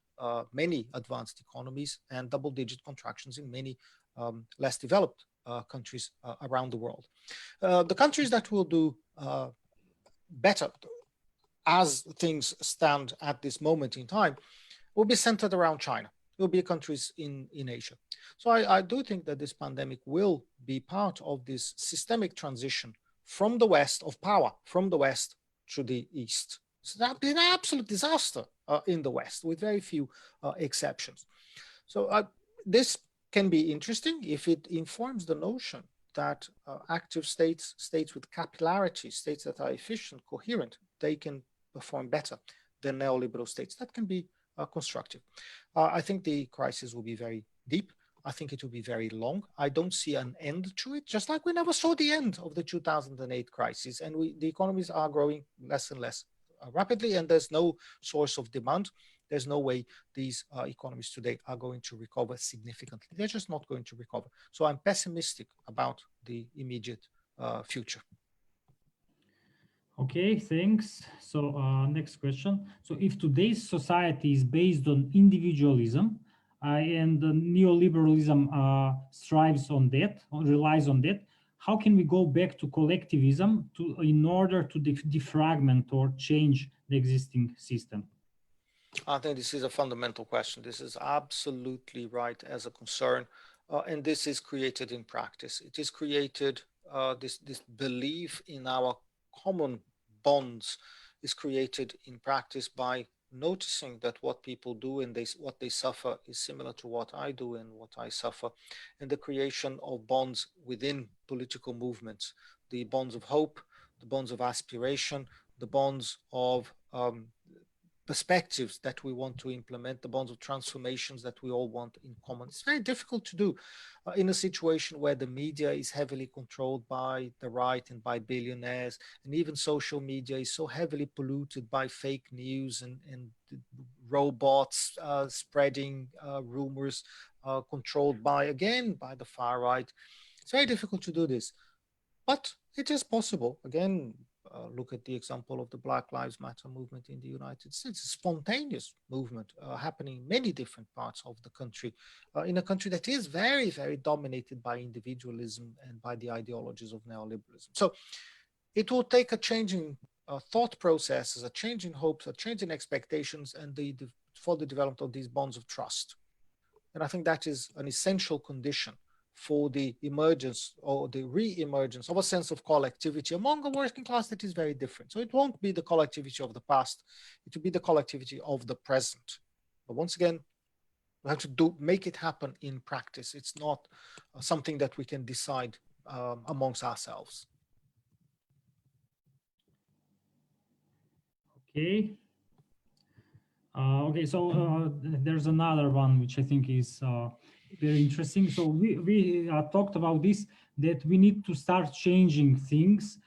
Speaker 3: many advanced economies and double-digit contractions in many less developed countries around the world. The countries that will do better as things stand at this moment in time will be centered around China. It will be countries in Asia. So I do think that this pandemic will be part of this systemic transition from the West, of power from the West to the East. So that would be an absolute disaster in the West, with very few exceptions. So this can be interesting if it informs the notion that active states with capillarity, states that are efficient, coherent, they can perform better than neoliberal states. That can be constructive. I think the crisis will be very deep. I think it will be very long. I don't see an end to it, just like we never saw the end of the 2008 crisis. And the economies are growing less and less rapidly, and there's no source of demand. There's no way these economies today are going to recover significantly. They're just not going to recover. So I'm pessimistic about the immediate future.
Speaker 2: Okay, thanks. So next question. So if today's society is based on individualism and neoliberalism strives on that, or relies on that, how can we go back to collectivism in order to defragment or change the existing system?
Speaker 3: I think this is a fundamental question. This is absolutely right as a concern, and this is created in practice. It is created, this belief in our common bonds is created in practice by noticing that what people do and what they suffer is similar to what I do and what I suffer, and the creation of bonds within political movements, the bonds of hope, the bonds of aspiration, the bonds of perspectives that we want to implement, the bonds of transformations that we all want in common. It's very difficult to do in a situation where the media is heavily controlled by the right and by billionaires, and even social media is so heavily polluted by fake news and robots spreading rumors controlled by, again, by the far right. It's very difficult to do this, but it is possible. Again, look at the example of the Black Lives Matter movement in the United States. It's a spontaneous movement happening in many different parts of the country, in a country that is very, very dominated by individualism and by the ideologies of neoliberalism. So it will take a change in thought processes, a change in hopes, a change in expectations, and for the development of these bonds of trust. And I think that is an essential condition for the emergence or the re-emergence of a sense of collectivity among a working class that is very different. So it won't be the collectivity of the past, it will be the collectivity of the present. But once again, we have to make it happen in practice. It's not something that we can decide amongst ourselves.
Speaker 2: Okay. Okay, so there's another one which I think is very interesting. So we talked about this, that we need to start changing things,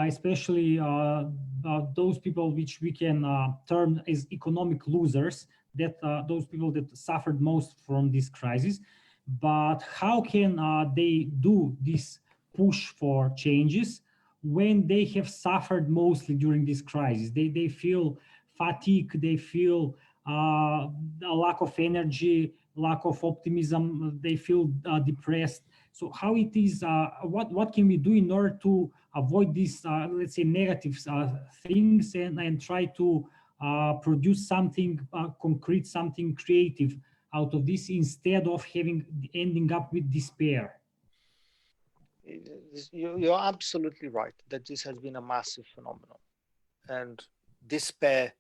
Speaker 2: especially those people which we can term as economic losers, that those people that suffered most from this crisis. But how can they do this push for changes when they have suffered mostly during this crisis? They feel fatigue, they feel a lack of energy, lack of optimism, they feel depressed. So how it is, what can we do in order to avoid these, let's say, negative things and try to produce something concrete, something creative out of this, instead of ending up with despair?
Speaker 3: You're absolutely right that this has been a massive phenomenon, and despair,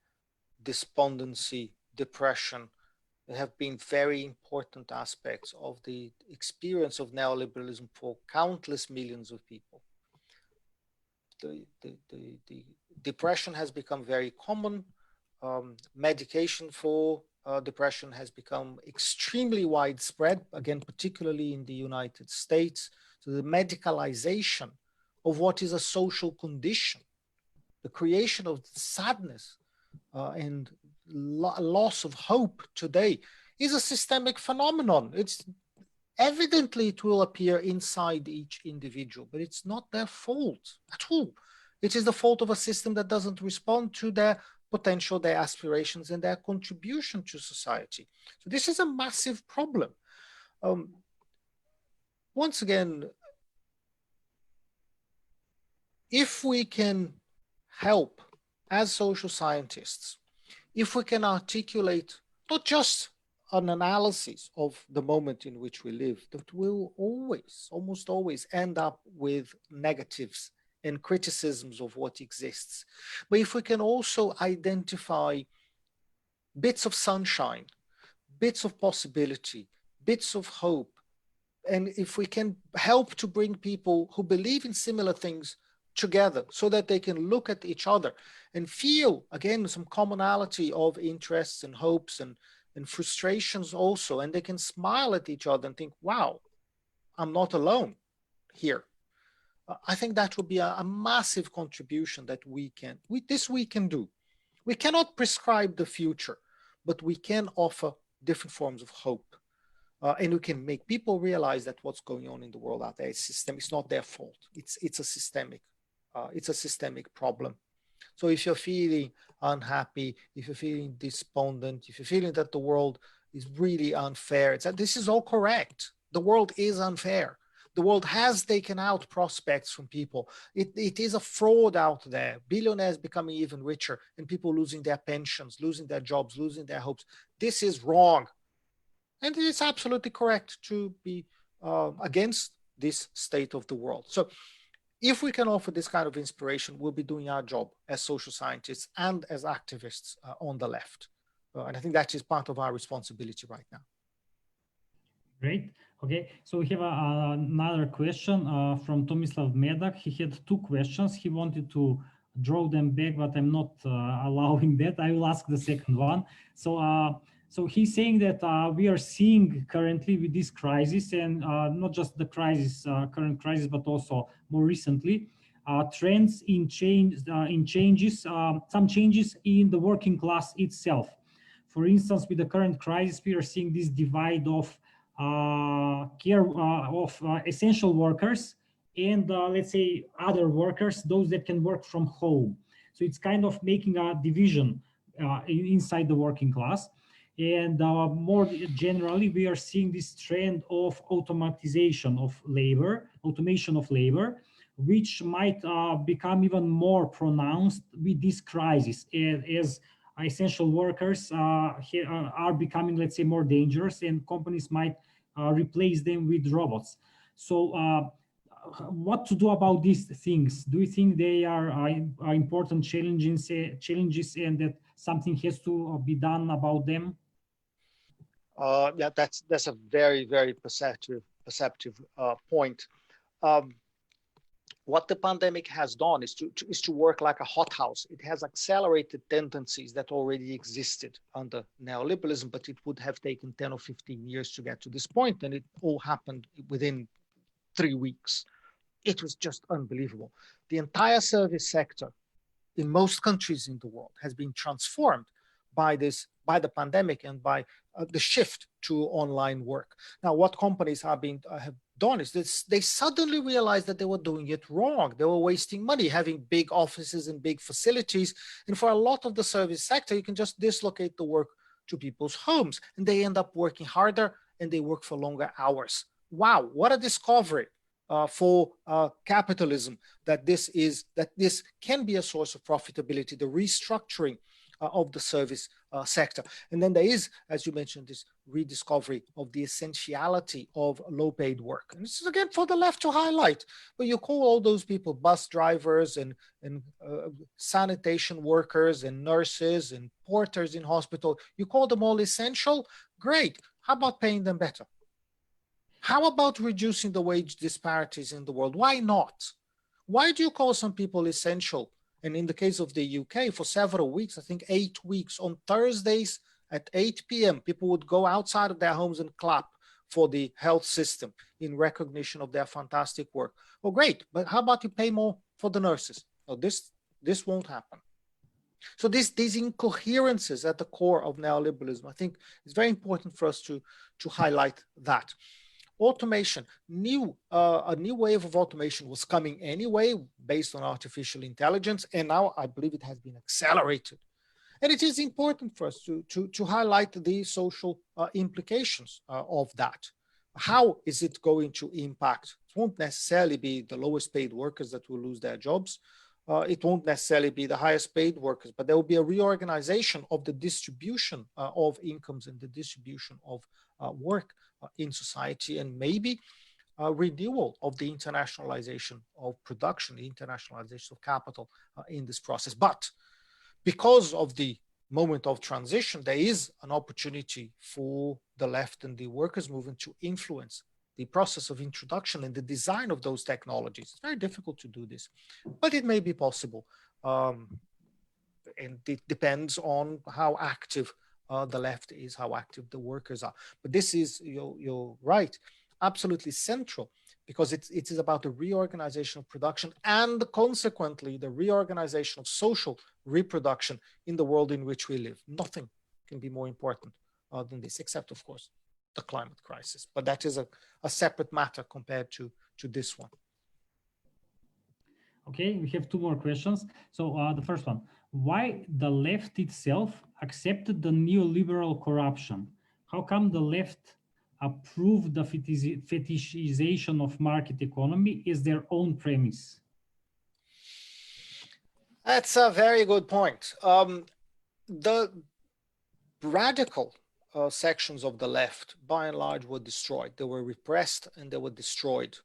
Speaker 3: despondency, depression have been very important aspects of the experience of neoliberalism for countless millions of people. The depression has become very common. Medication for depression has become extremely widespread, again, particularly in the United States. So the medicalization of what is a social condition, the creation of sadness and loss of hope today is a systemic phenomenon. It's evidently, it will appear inside each individual, but it's not their fault at all. It is the fault of a system that doesn't respond to their potential, their aspirations, and their contribution to society. So this is a massive problem. Once again, if we can help as social scientists, if we can articulate not just an analysis of the moment in which we live, that will almost always end up with negatives and criticisms of what exists. But if we can also identify bits of sunshine, bits of possibility, bits of hope, and if we can help to bring people who believe in similar things together so that they can look at each other and feel, again, some commonality of interests and hopes and frustrations also, and they can smile at each other and think, wow, I'm not alone here. I think that would be a massive contribution that we can do. We cannot prescribe the future, but we can offer different forms of hope. And we can make people realize that what's going on in the world out there is systemic. It's not their fault. It's a systemic it's a systemic problem. So if you're feeling unhappy, if you're feeling despondent, if you're feeling that the world is really unfair, this is all correct. The world is unfair. The world has taken out prospects from people. It is a fraud out there. Billionaires becoming even richer and people losing their pensions, losing their jobs, losing their hopes. This is wrong. And it's absolutely correct to be against this state of the world. So if we can offer this kind of inspiration, we'll be doing our job as social scientists and as activists on the left. And I think that is part of our responsibility right now.
Speaker 2: Great. Okay, so we have another question from Tomislav Medak. He had two questions. He wanted to draw them back, but I'm not allowing that. I will ask the second one. So he's saying that we are seeing currently with this crisis, and not just the crisis, current crisis, but also more recently, trends in changes, some changes in the working class itself. For instance, with the current crisis, we are seeing this divide of essential workers and let's say other workers, those that can work from home. So it's kind of making a division inside the working class. And more generally, we are seeing this trend of automation of labor, which might become even more pronounced with this crisis as essential workers are becoming, let's say, more dangerous, and companies might replace them with robots. So what to do about these things? Do you think they are important challenges and that something has to be done about them?
Speaker 3: Yeah, that's a very, very perceptive point. What the pandemic has done is to work like a hothouse. It has accelerated tendencies that already existed under neoliberalism, but it would have taken 10 or 15 years to get to this point, and it all happened within 3 weeks. It was just unbelievable. The entire service sector in most countries in the world has been transformed by the pandemic and by the shift to online work. Now, what companies have done is this: they suddenly realized that they were doing it wrong. They were wasting money, having big offices and big facilities. And for a lot of the service sector, you can just dislocate the work to people's homes, and they end up working harder and they work for longer hours. Wow, what a discovery for capitalism, that this can be a source of profitability, the restructuring of the service sector. And then there is, as you mentioned, this rediscovery of the essentiality of low-paid work. And this is again for the left to highlight. But you call all those people bus drivers and sanitation workers and nurses and porters in hospital, you call them all essential? Great. How about paying them better? How about reducing the wage disparities in the world? Why not? Why do you call some people essential? And in the case of the UK, for several weeks, I think 8 weeks, on Thursdays at 8 p.m., people would go outside of their homes and clap for the health system in recognition of their fantastic work. Well, great, but how about you pay more for the nurses? No, this won't happen. So these incoherences at the core of neoliberalism, I think it's very important for us to highlight that. Automation, a new wave of automation was coming anyway based on artificial intelligence, and now I believe it has been accelerated. And it is important for us to highlight the social implications of that. How is it going to impact? It won't necessarily be the lowest paid workers that will lose their jobs. It won't necessarily be the highest paid workers, but there will be a reorganization of the distribution of incomes and the distribution of work in society, and maybe a renewal of the internationalization of production, the internationalization of capital in this process. But because of the moment of transition, there is an opportunity for the left and the workers' movement to influence the process of introduction and the design of those technologies. It's very difficult to do this, but it may be possible. And it depends on how active the left is, how active the workers are. But this is, you're right, absolutely central, because it is about the reorganization of production and consequently the reorganization of social reproduction in the world in which we live. Nothing can be more important than this, except of course the climate crisis. But that is a separate matter compared to this one.
Speaker 2: Okay, we have two more questions. So the first one, why the left itself accepted the neoliberal corruption? How come the left approved the fetishization of market economy as their own premise?
Speaker 3: That's a very good point. The radical sections of the left, by and large, were destroyed. They were repressed and they were destroyed.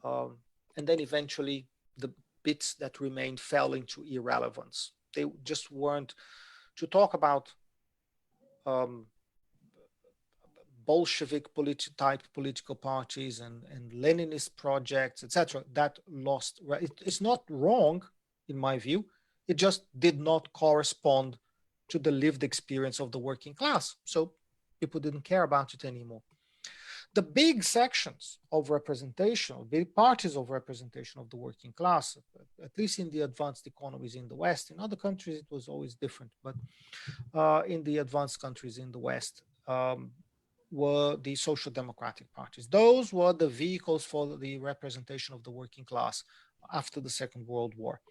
Speaker 3: And then eventually the bits that remained fell into irrelevance. They just weren't, to talk about Bolshevik type political parties and Leninist projects, etc. That lost. It's not wrong, in my view. It just did not correspond to the lived experience of the working class. So people didn't care about it anymore. The big sections of representation, big parties of representation of the working class, at least in the advanced economies in the West, in other countries it was always different, but in the advanced countries in the West, were the social democratic parties. Those were the vehicles for the representation of the working class after the Second World War.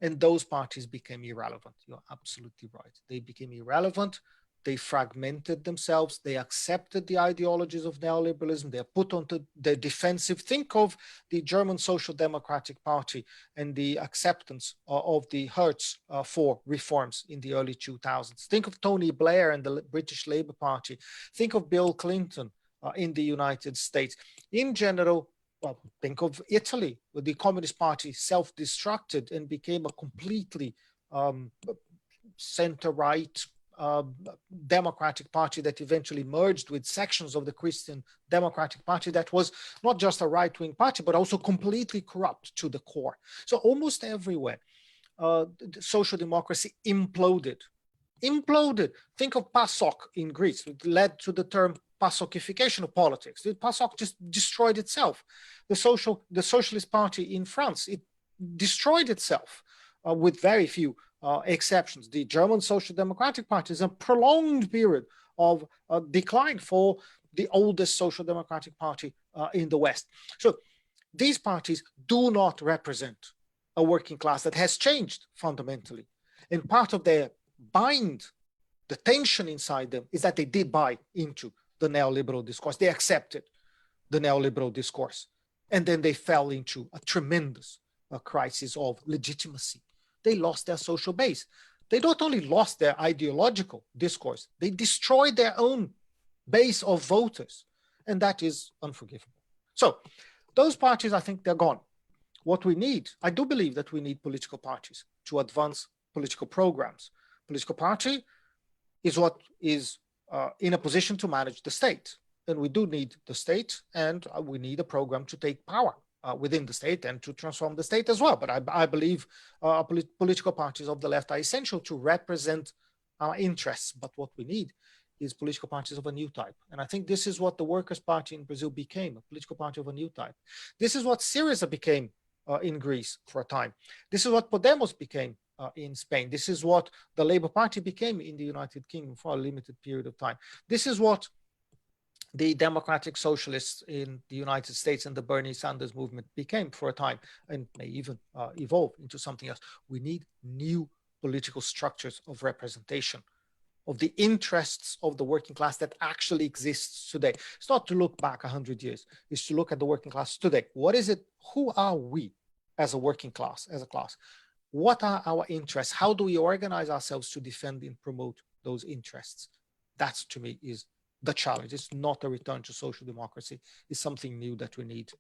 Speaker 3: And those parties became irrelevant. You're absolutely right. They became irrelevant. They fragmented themselves. They accepted the ideologies of neoliberalism. They are put onto the defensive. Think of the German Social Democratic Party and the acceptance of the Hertz for reforms in the early 2000s. Think of Tony Blair and the British Labour Party. Think of Bill Clinton in the United States. In general, well, think of Italy, where the Communist Party self-destructed and became a completely center-right democratic party that eventually merged with sections of the Christian Democratic Party that was not just a right-wing party, but also completely corrupt to the core. So almost everywhere, social democracy imploded. Think of PASOK in Greece. It led to the term PASOKification of politics. The PASOK just destroyed itself. The Socialist Party in France, it destroyed itself with very few exceptions. The German Social Democratic Party is a prolonged period of decline for the oldest Social Democratic Party in the West. So these parties do not represent a working class that has changed fundamentally. And part of their bind, the tension inside them, is that they did buy into the neoliberal discourse. They accepted the neoliberal discourse. And then they fell into a tremendous crisis of legitimacy. They lost their social base. They not only lost their ideological discourse, they destroyed their own base of voters. And that is unforgivable. So those parties, I think they're gone. What we need, I do believe that we need political parties to advance political programs. Political party is what is in a position to manage the state. And we do need the state, and we need a program to take power within the state and to transform the state as well. But I believe political parties of the left are essential to represent our interests. But what we need is political parties of a new type. And I think this is what the Workers' Party in Brazil became, a political party of a new type. This is what Syriza became in Greece for a time. This is what Podemos became in Spain. This is what the Labour Party became in the United Kingdom for a limited period of time. This is what the Democratic Socialists in the United States and the Bernie Sanders movement became for a time, and may even evolve into something else. We need new political structures of representation of the interests of the working class that actually exists today. It's not to look back 100 years, it's to look at the working class today. What is it? Who are we as a working class, as a class? What are our interests? How do we organize ourselves to defend and promote those interests? That, to me, is the challenge. It's not a return to social democracy. It's something new that we need.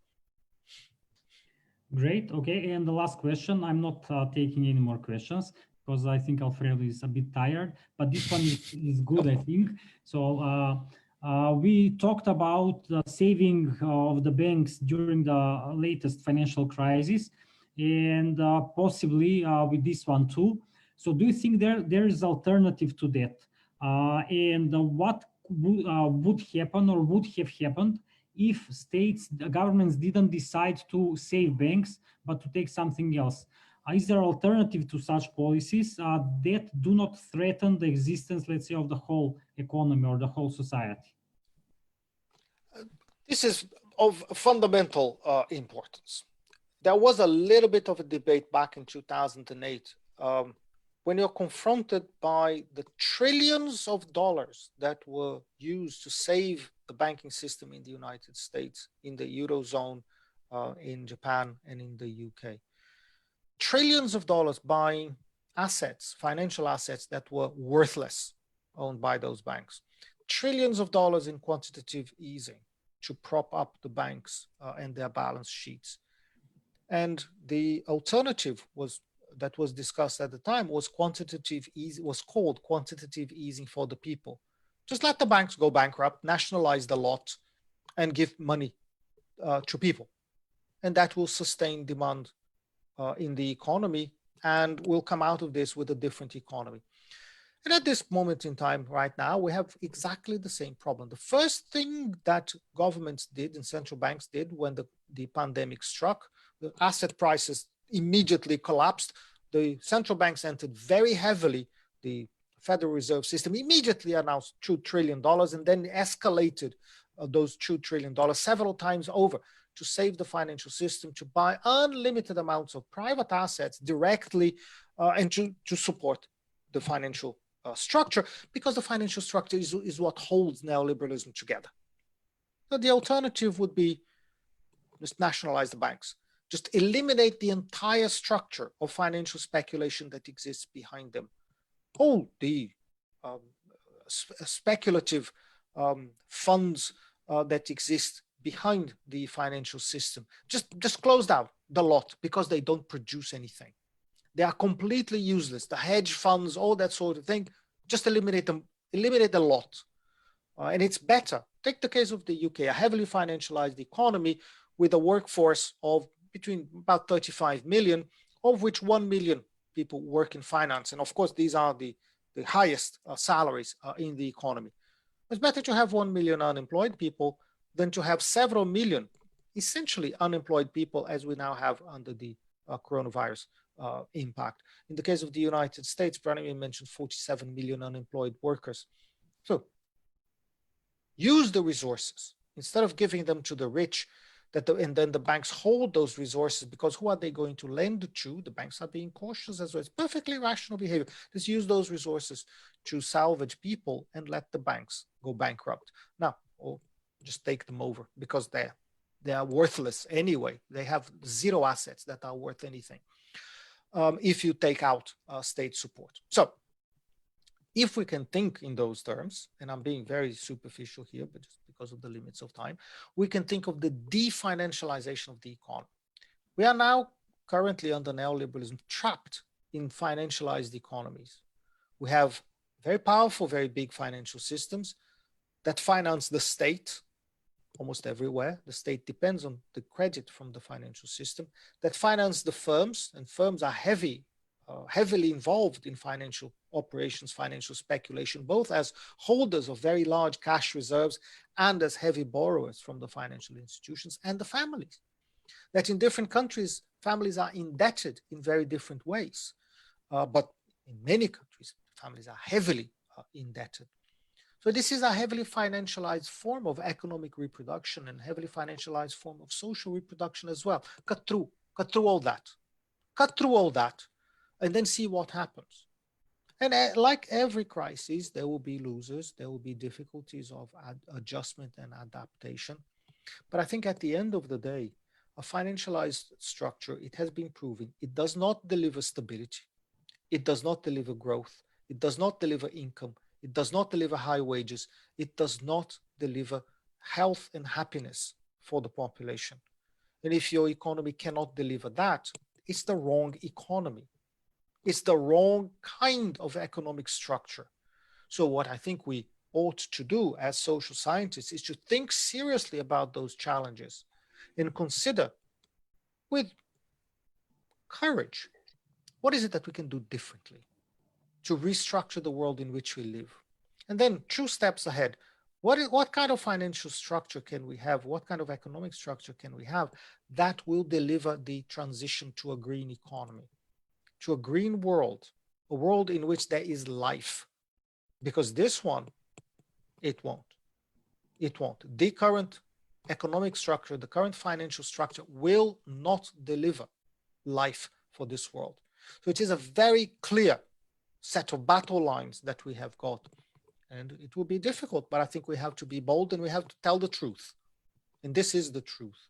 Speaker 2: Great. Okay. And the last question, I'm not taking any more questions because I think Alfredo is a bit tired, but this one is good, I think. So we talked about the saving of the banks during the latest financial crisis, and possibly with this one too. So do you think there is alternative to that? And what would happen or would have happened if governments didn't decide to save banks, but to take something else? Is there alternative to such policies that do not threaten the existence, let's say, of the whole economy or the whole society?
Speaker 3: This is of fundamental importance. there was a little bit of a debate back in 2008 when you're confronted by the trillions of dollars that were used to save the banking system in the United States, in the Eurozone, in Japan, and in the UK. Trillions of dollars buying assets, financial assets that were worthless, owned by those banks. Trillions of dollars in quantitative easing to prop up the banks and their balance sheets. And the alternative that was discussed at the time was quantitative easing, was called quantitative easing for the people. Just let the banks go bankrupt, nationalize the lot, and give money to people. And that will sustain demand in the economy, and we'll come out of this with a different economy. And at this moment in time, right now, we have exactly the same problem. The first thing that governments did and central banks did when the pandemic struck, the asset prices immediately collapsed. The central banks entered very heavily. The Federal Reserve System immediately announced $2 trillion and then escalated those $2 trillion several times over to save the financial system, to buy unlimited amounts of private assets directly and to support the financial structure, because the financial structure is what holds neoliberalism together. So the alternative would be just nationalize the banks, just eliminate the entire structure of financial speculation that exists behind them. All the speculative funds that exist behind the financial system, just close down the lot because they don't produce anything. They are completely useless. The hedge funds, all that sort of thing, just eliminate them, eliminate the lot. And it's better. Take the case of the UK, a heavily financialized economy with a workforce of between about 35 million, of which 1 million people work in finance. And of course, these are the highest salaries in the economy. It's better to have 1 million unemployed people than to have several million essentially unemployed people, as we now have under the coronavirus impact. In the case of the United States, Branimir mentioned 47 million unemployed workers. So use the resources instead of giving them to the rich, and then the banks hold those resources, because who are they going to lend to? The banks are being cautious as well. It's perfectly rational behavior. Just use those resources to salvage people and let the banks go bankrupt. Now, or just take them over, because they are worthless anyway. They have zero assets that are worth anything if you take out state support. So if we can think in those terms, and I'm being very superficial here, but just because of the limits of time, we can think of the definancialization of the economy. We are now currently under neoliberalism trapped in financialized economies. We have very powerful, very big financial systems that finance the state almost everywhere. The state depends on the credit from the financial system, that finance the firms, and firms are heavily involved in financial operations, financial speculation, both as holders of very large cash reserves and as heavy borrowers from the financial institutions, and the families. That in different countries, families are indebted in very different ways. But in many countries, families are heavily indebted. So this is a heavily financialized form of economic reproduction and heavily financialized form of social reproduction as well. Cut through all that. Cut through all that, and then see what happens. And like every crisis, there will be losers, there will be difficulties of adjustment and adaptation. But I think at the end of the day, a financialized structure, it has been proven, it does not deliver stability, it does not deliver growth, it does not deliver income, it does not deliver high wages, it does not deliver health and happiness for the population. And if your economy cannot deliver that, it's the wrong economy. It's the wrong kind of economic structure. So what I think we ought to do as social scientists is to think seriously about those challenges and consider with courage, what is it that we can do differently to restructure the world in which we live? And then 2 steps ahead, what kind of financial structure can we have? What kind of economic structure can we have that will deliver the transition to a green economy, to a green world, a world in which there is life? Because this one, it won't. It won't. The current economic structure, the current financial structure will not deliver life for this world. So it is a very clear set of battle lines that we have got. And it will be difficult, but I think we have to be bold and we have to tell the truth. And this is the truth,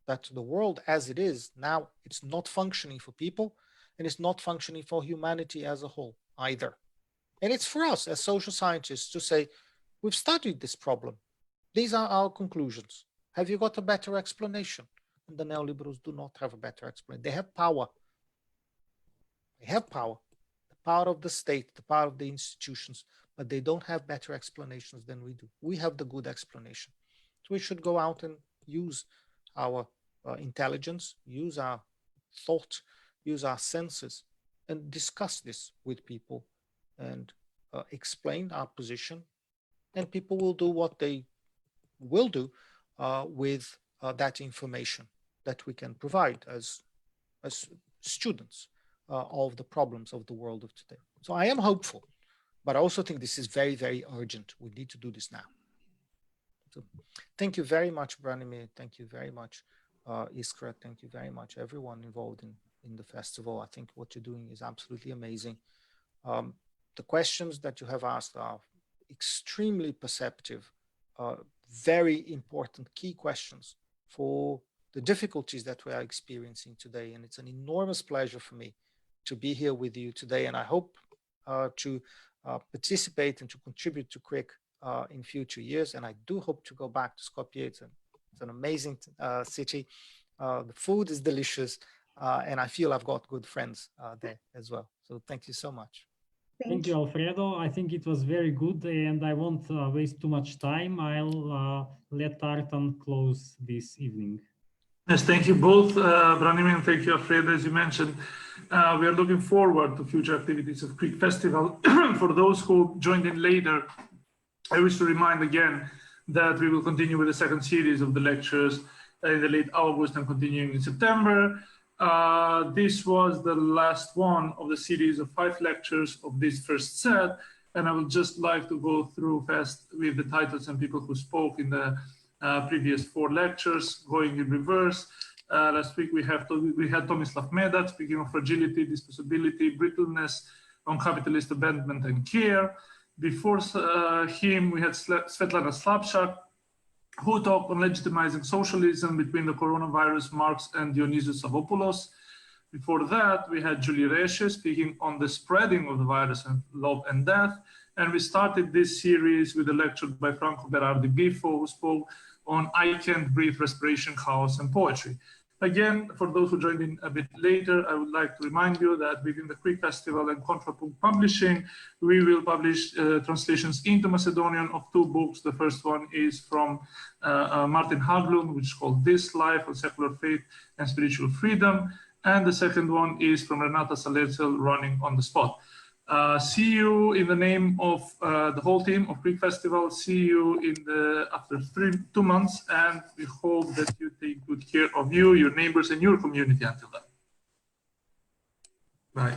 Speaker 3: that the world as it is now, it's not functioning for people and it's not functioning for humanity as a whole either. And it's for us as social scientists to say, we've studied this problem. These are our conclusions. Have you got a better explanation? And the neoliberals do not have a better explanation. They have power. They have power. The power of the state, the power of the institutions, but they don't have better explanations than we do. We have the good explanation. So we should go out and use our intelligence, use our thought, use our senses, and discuss this with people and explain our position. And people will do what they will do with that information that we can provide as students of the problems of the world of today. So I am hopeful, but I also think this is very, very urgent. We need to do this now. So thank you very much, Branimir. Thank you very much, Iskra. Thank you very much, everyone involved in the festival. I think what you're doing is absolutely amazing. The questions that you have asked are extremely perceptive, very important key questions for the difficulties that we are experiencing today. And it's an enormous pleasure for me to be here with you today. And I hope to participate and to contribute to CRIC in future years. And I do hope to go back to Skopje. It's an amazing city. The food is delicious. And I feel I've got good friends there as well. So thank you so much.
Speaker 2: Thank you, Alfredo. I think it was very good, and I won't waste too much time. I'll let Artan close this evening.
Speaker 1: Yes, thank you both, Branimir, and thank you, Alfredo. As you mentioned, we are looking forward to future activities of CRIC Festival. For those who joined in later, I wish to remind again that we will continue with the second series of the lectures in the late August and continuing in September. This was the last one of the series of 5 lectures of this first set, and I would just like to go through fast with the titles and people who spoke in the previous 4 lectures, going in reverse. Last week we had Tomislav Medak speaking of fragility, disposability, brittleness, on capitalist abandonment and care. Before him we had Svetlana Slapshak, who talked on legitimizing socialism between the coronavirus, Marx and Dionysius Savvopoulos. Before that, we had Julie Resche speaking on the spreading of the virus and love and death. And we started this series with a lecture by Franco Berardi Bifo, who spoke on I Can't Breathe, Respiration, Chaos, and Poetry. Again, for those who joined in a bit later, I would like to remind you that within the CRIC Festival and Contrapunct Publishing, we will publish translations into Macedonian of 2 books. The first one is from Martin Haglund, which is called This Life, on Secular Faith and Spiritual Freedom. And the second one is from Renata Salercel, Running on the Spot. See you in the name of the whole team of CRIC Festival. See you after 2 months, and we hope that you take good care of you, your neighbors, and your community until then. Bye.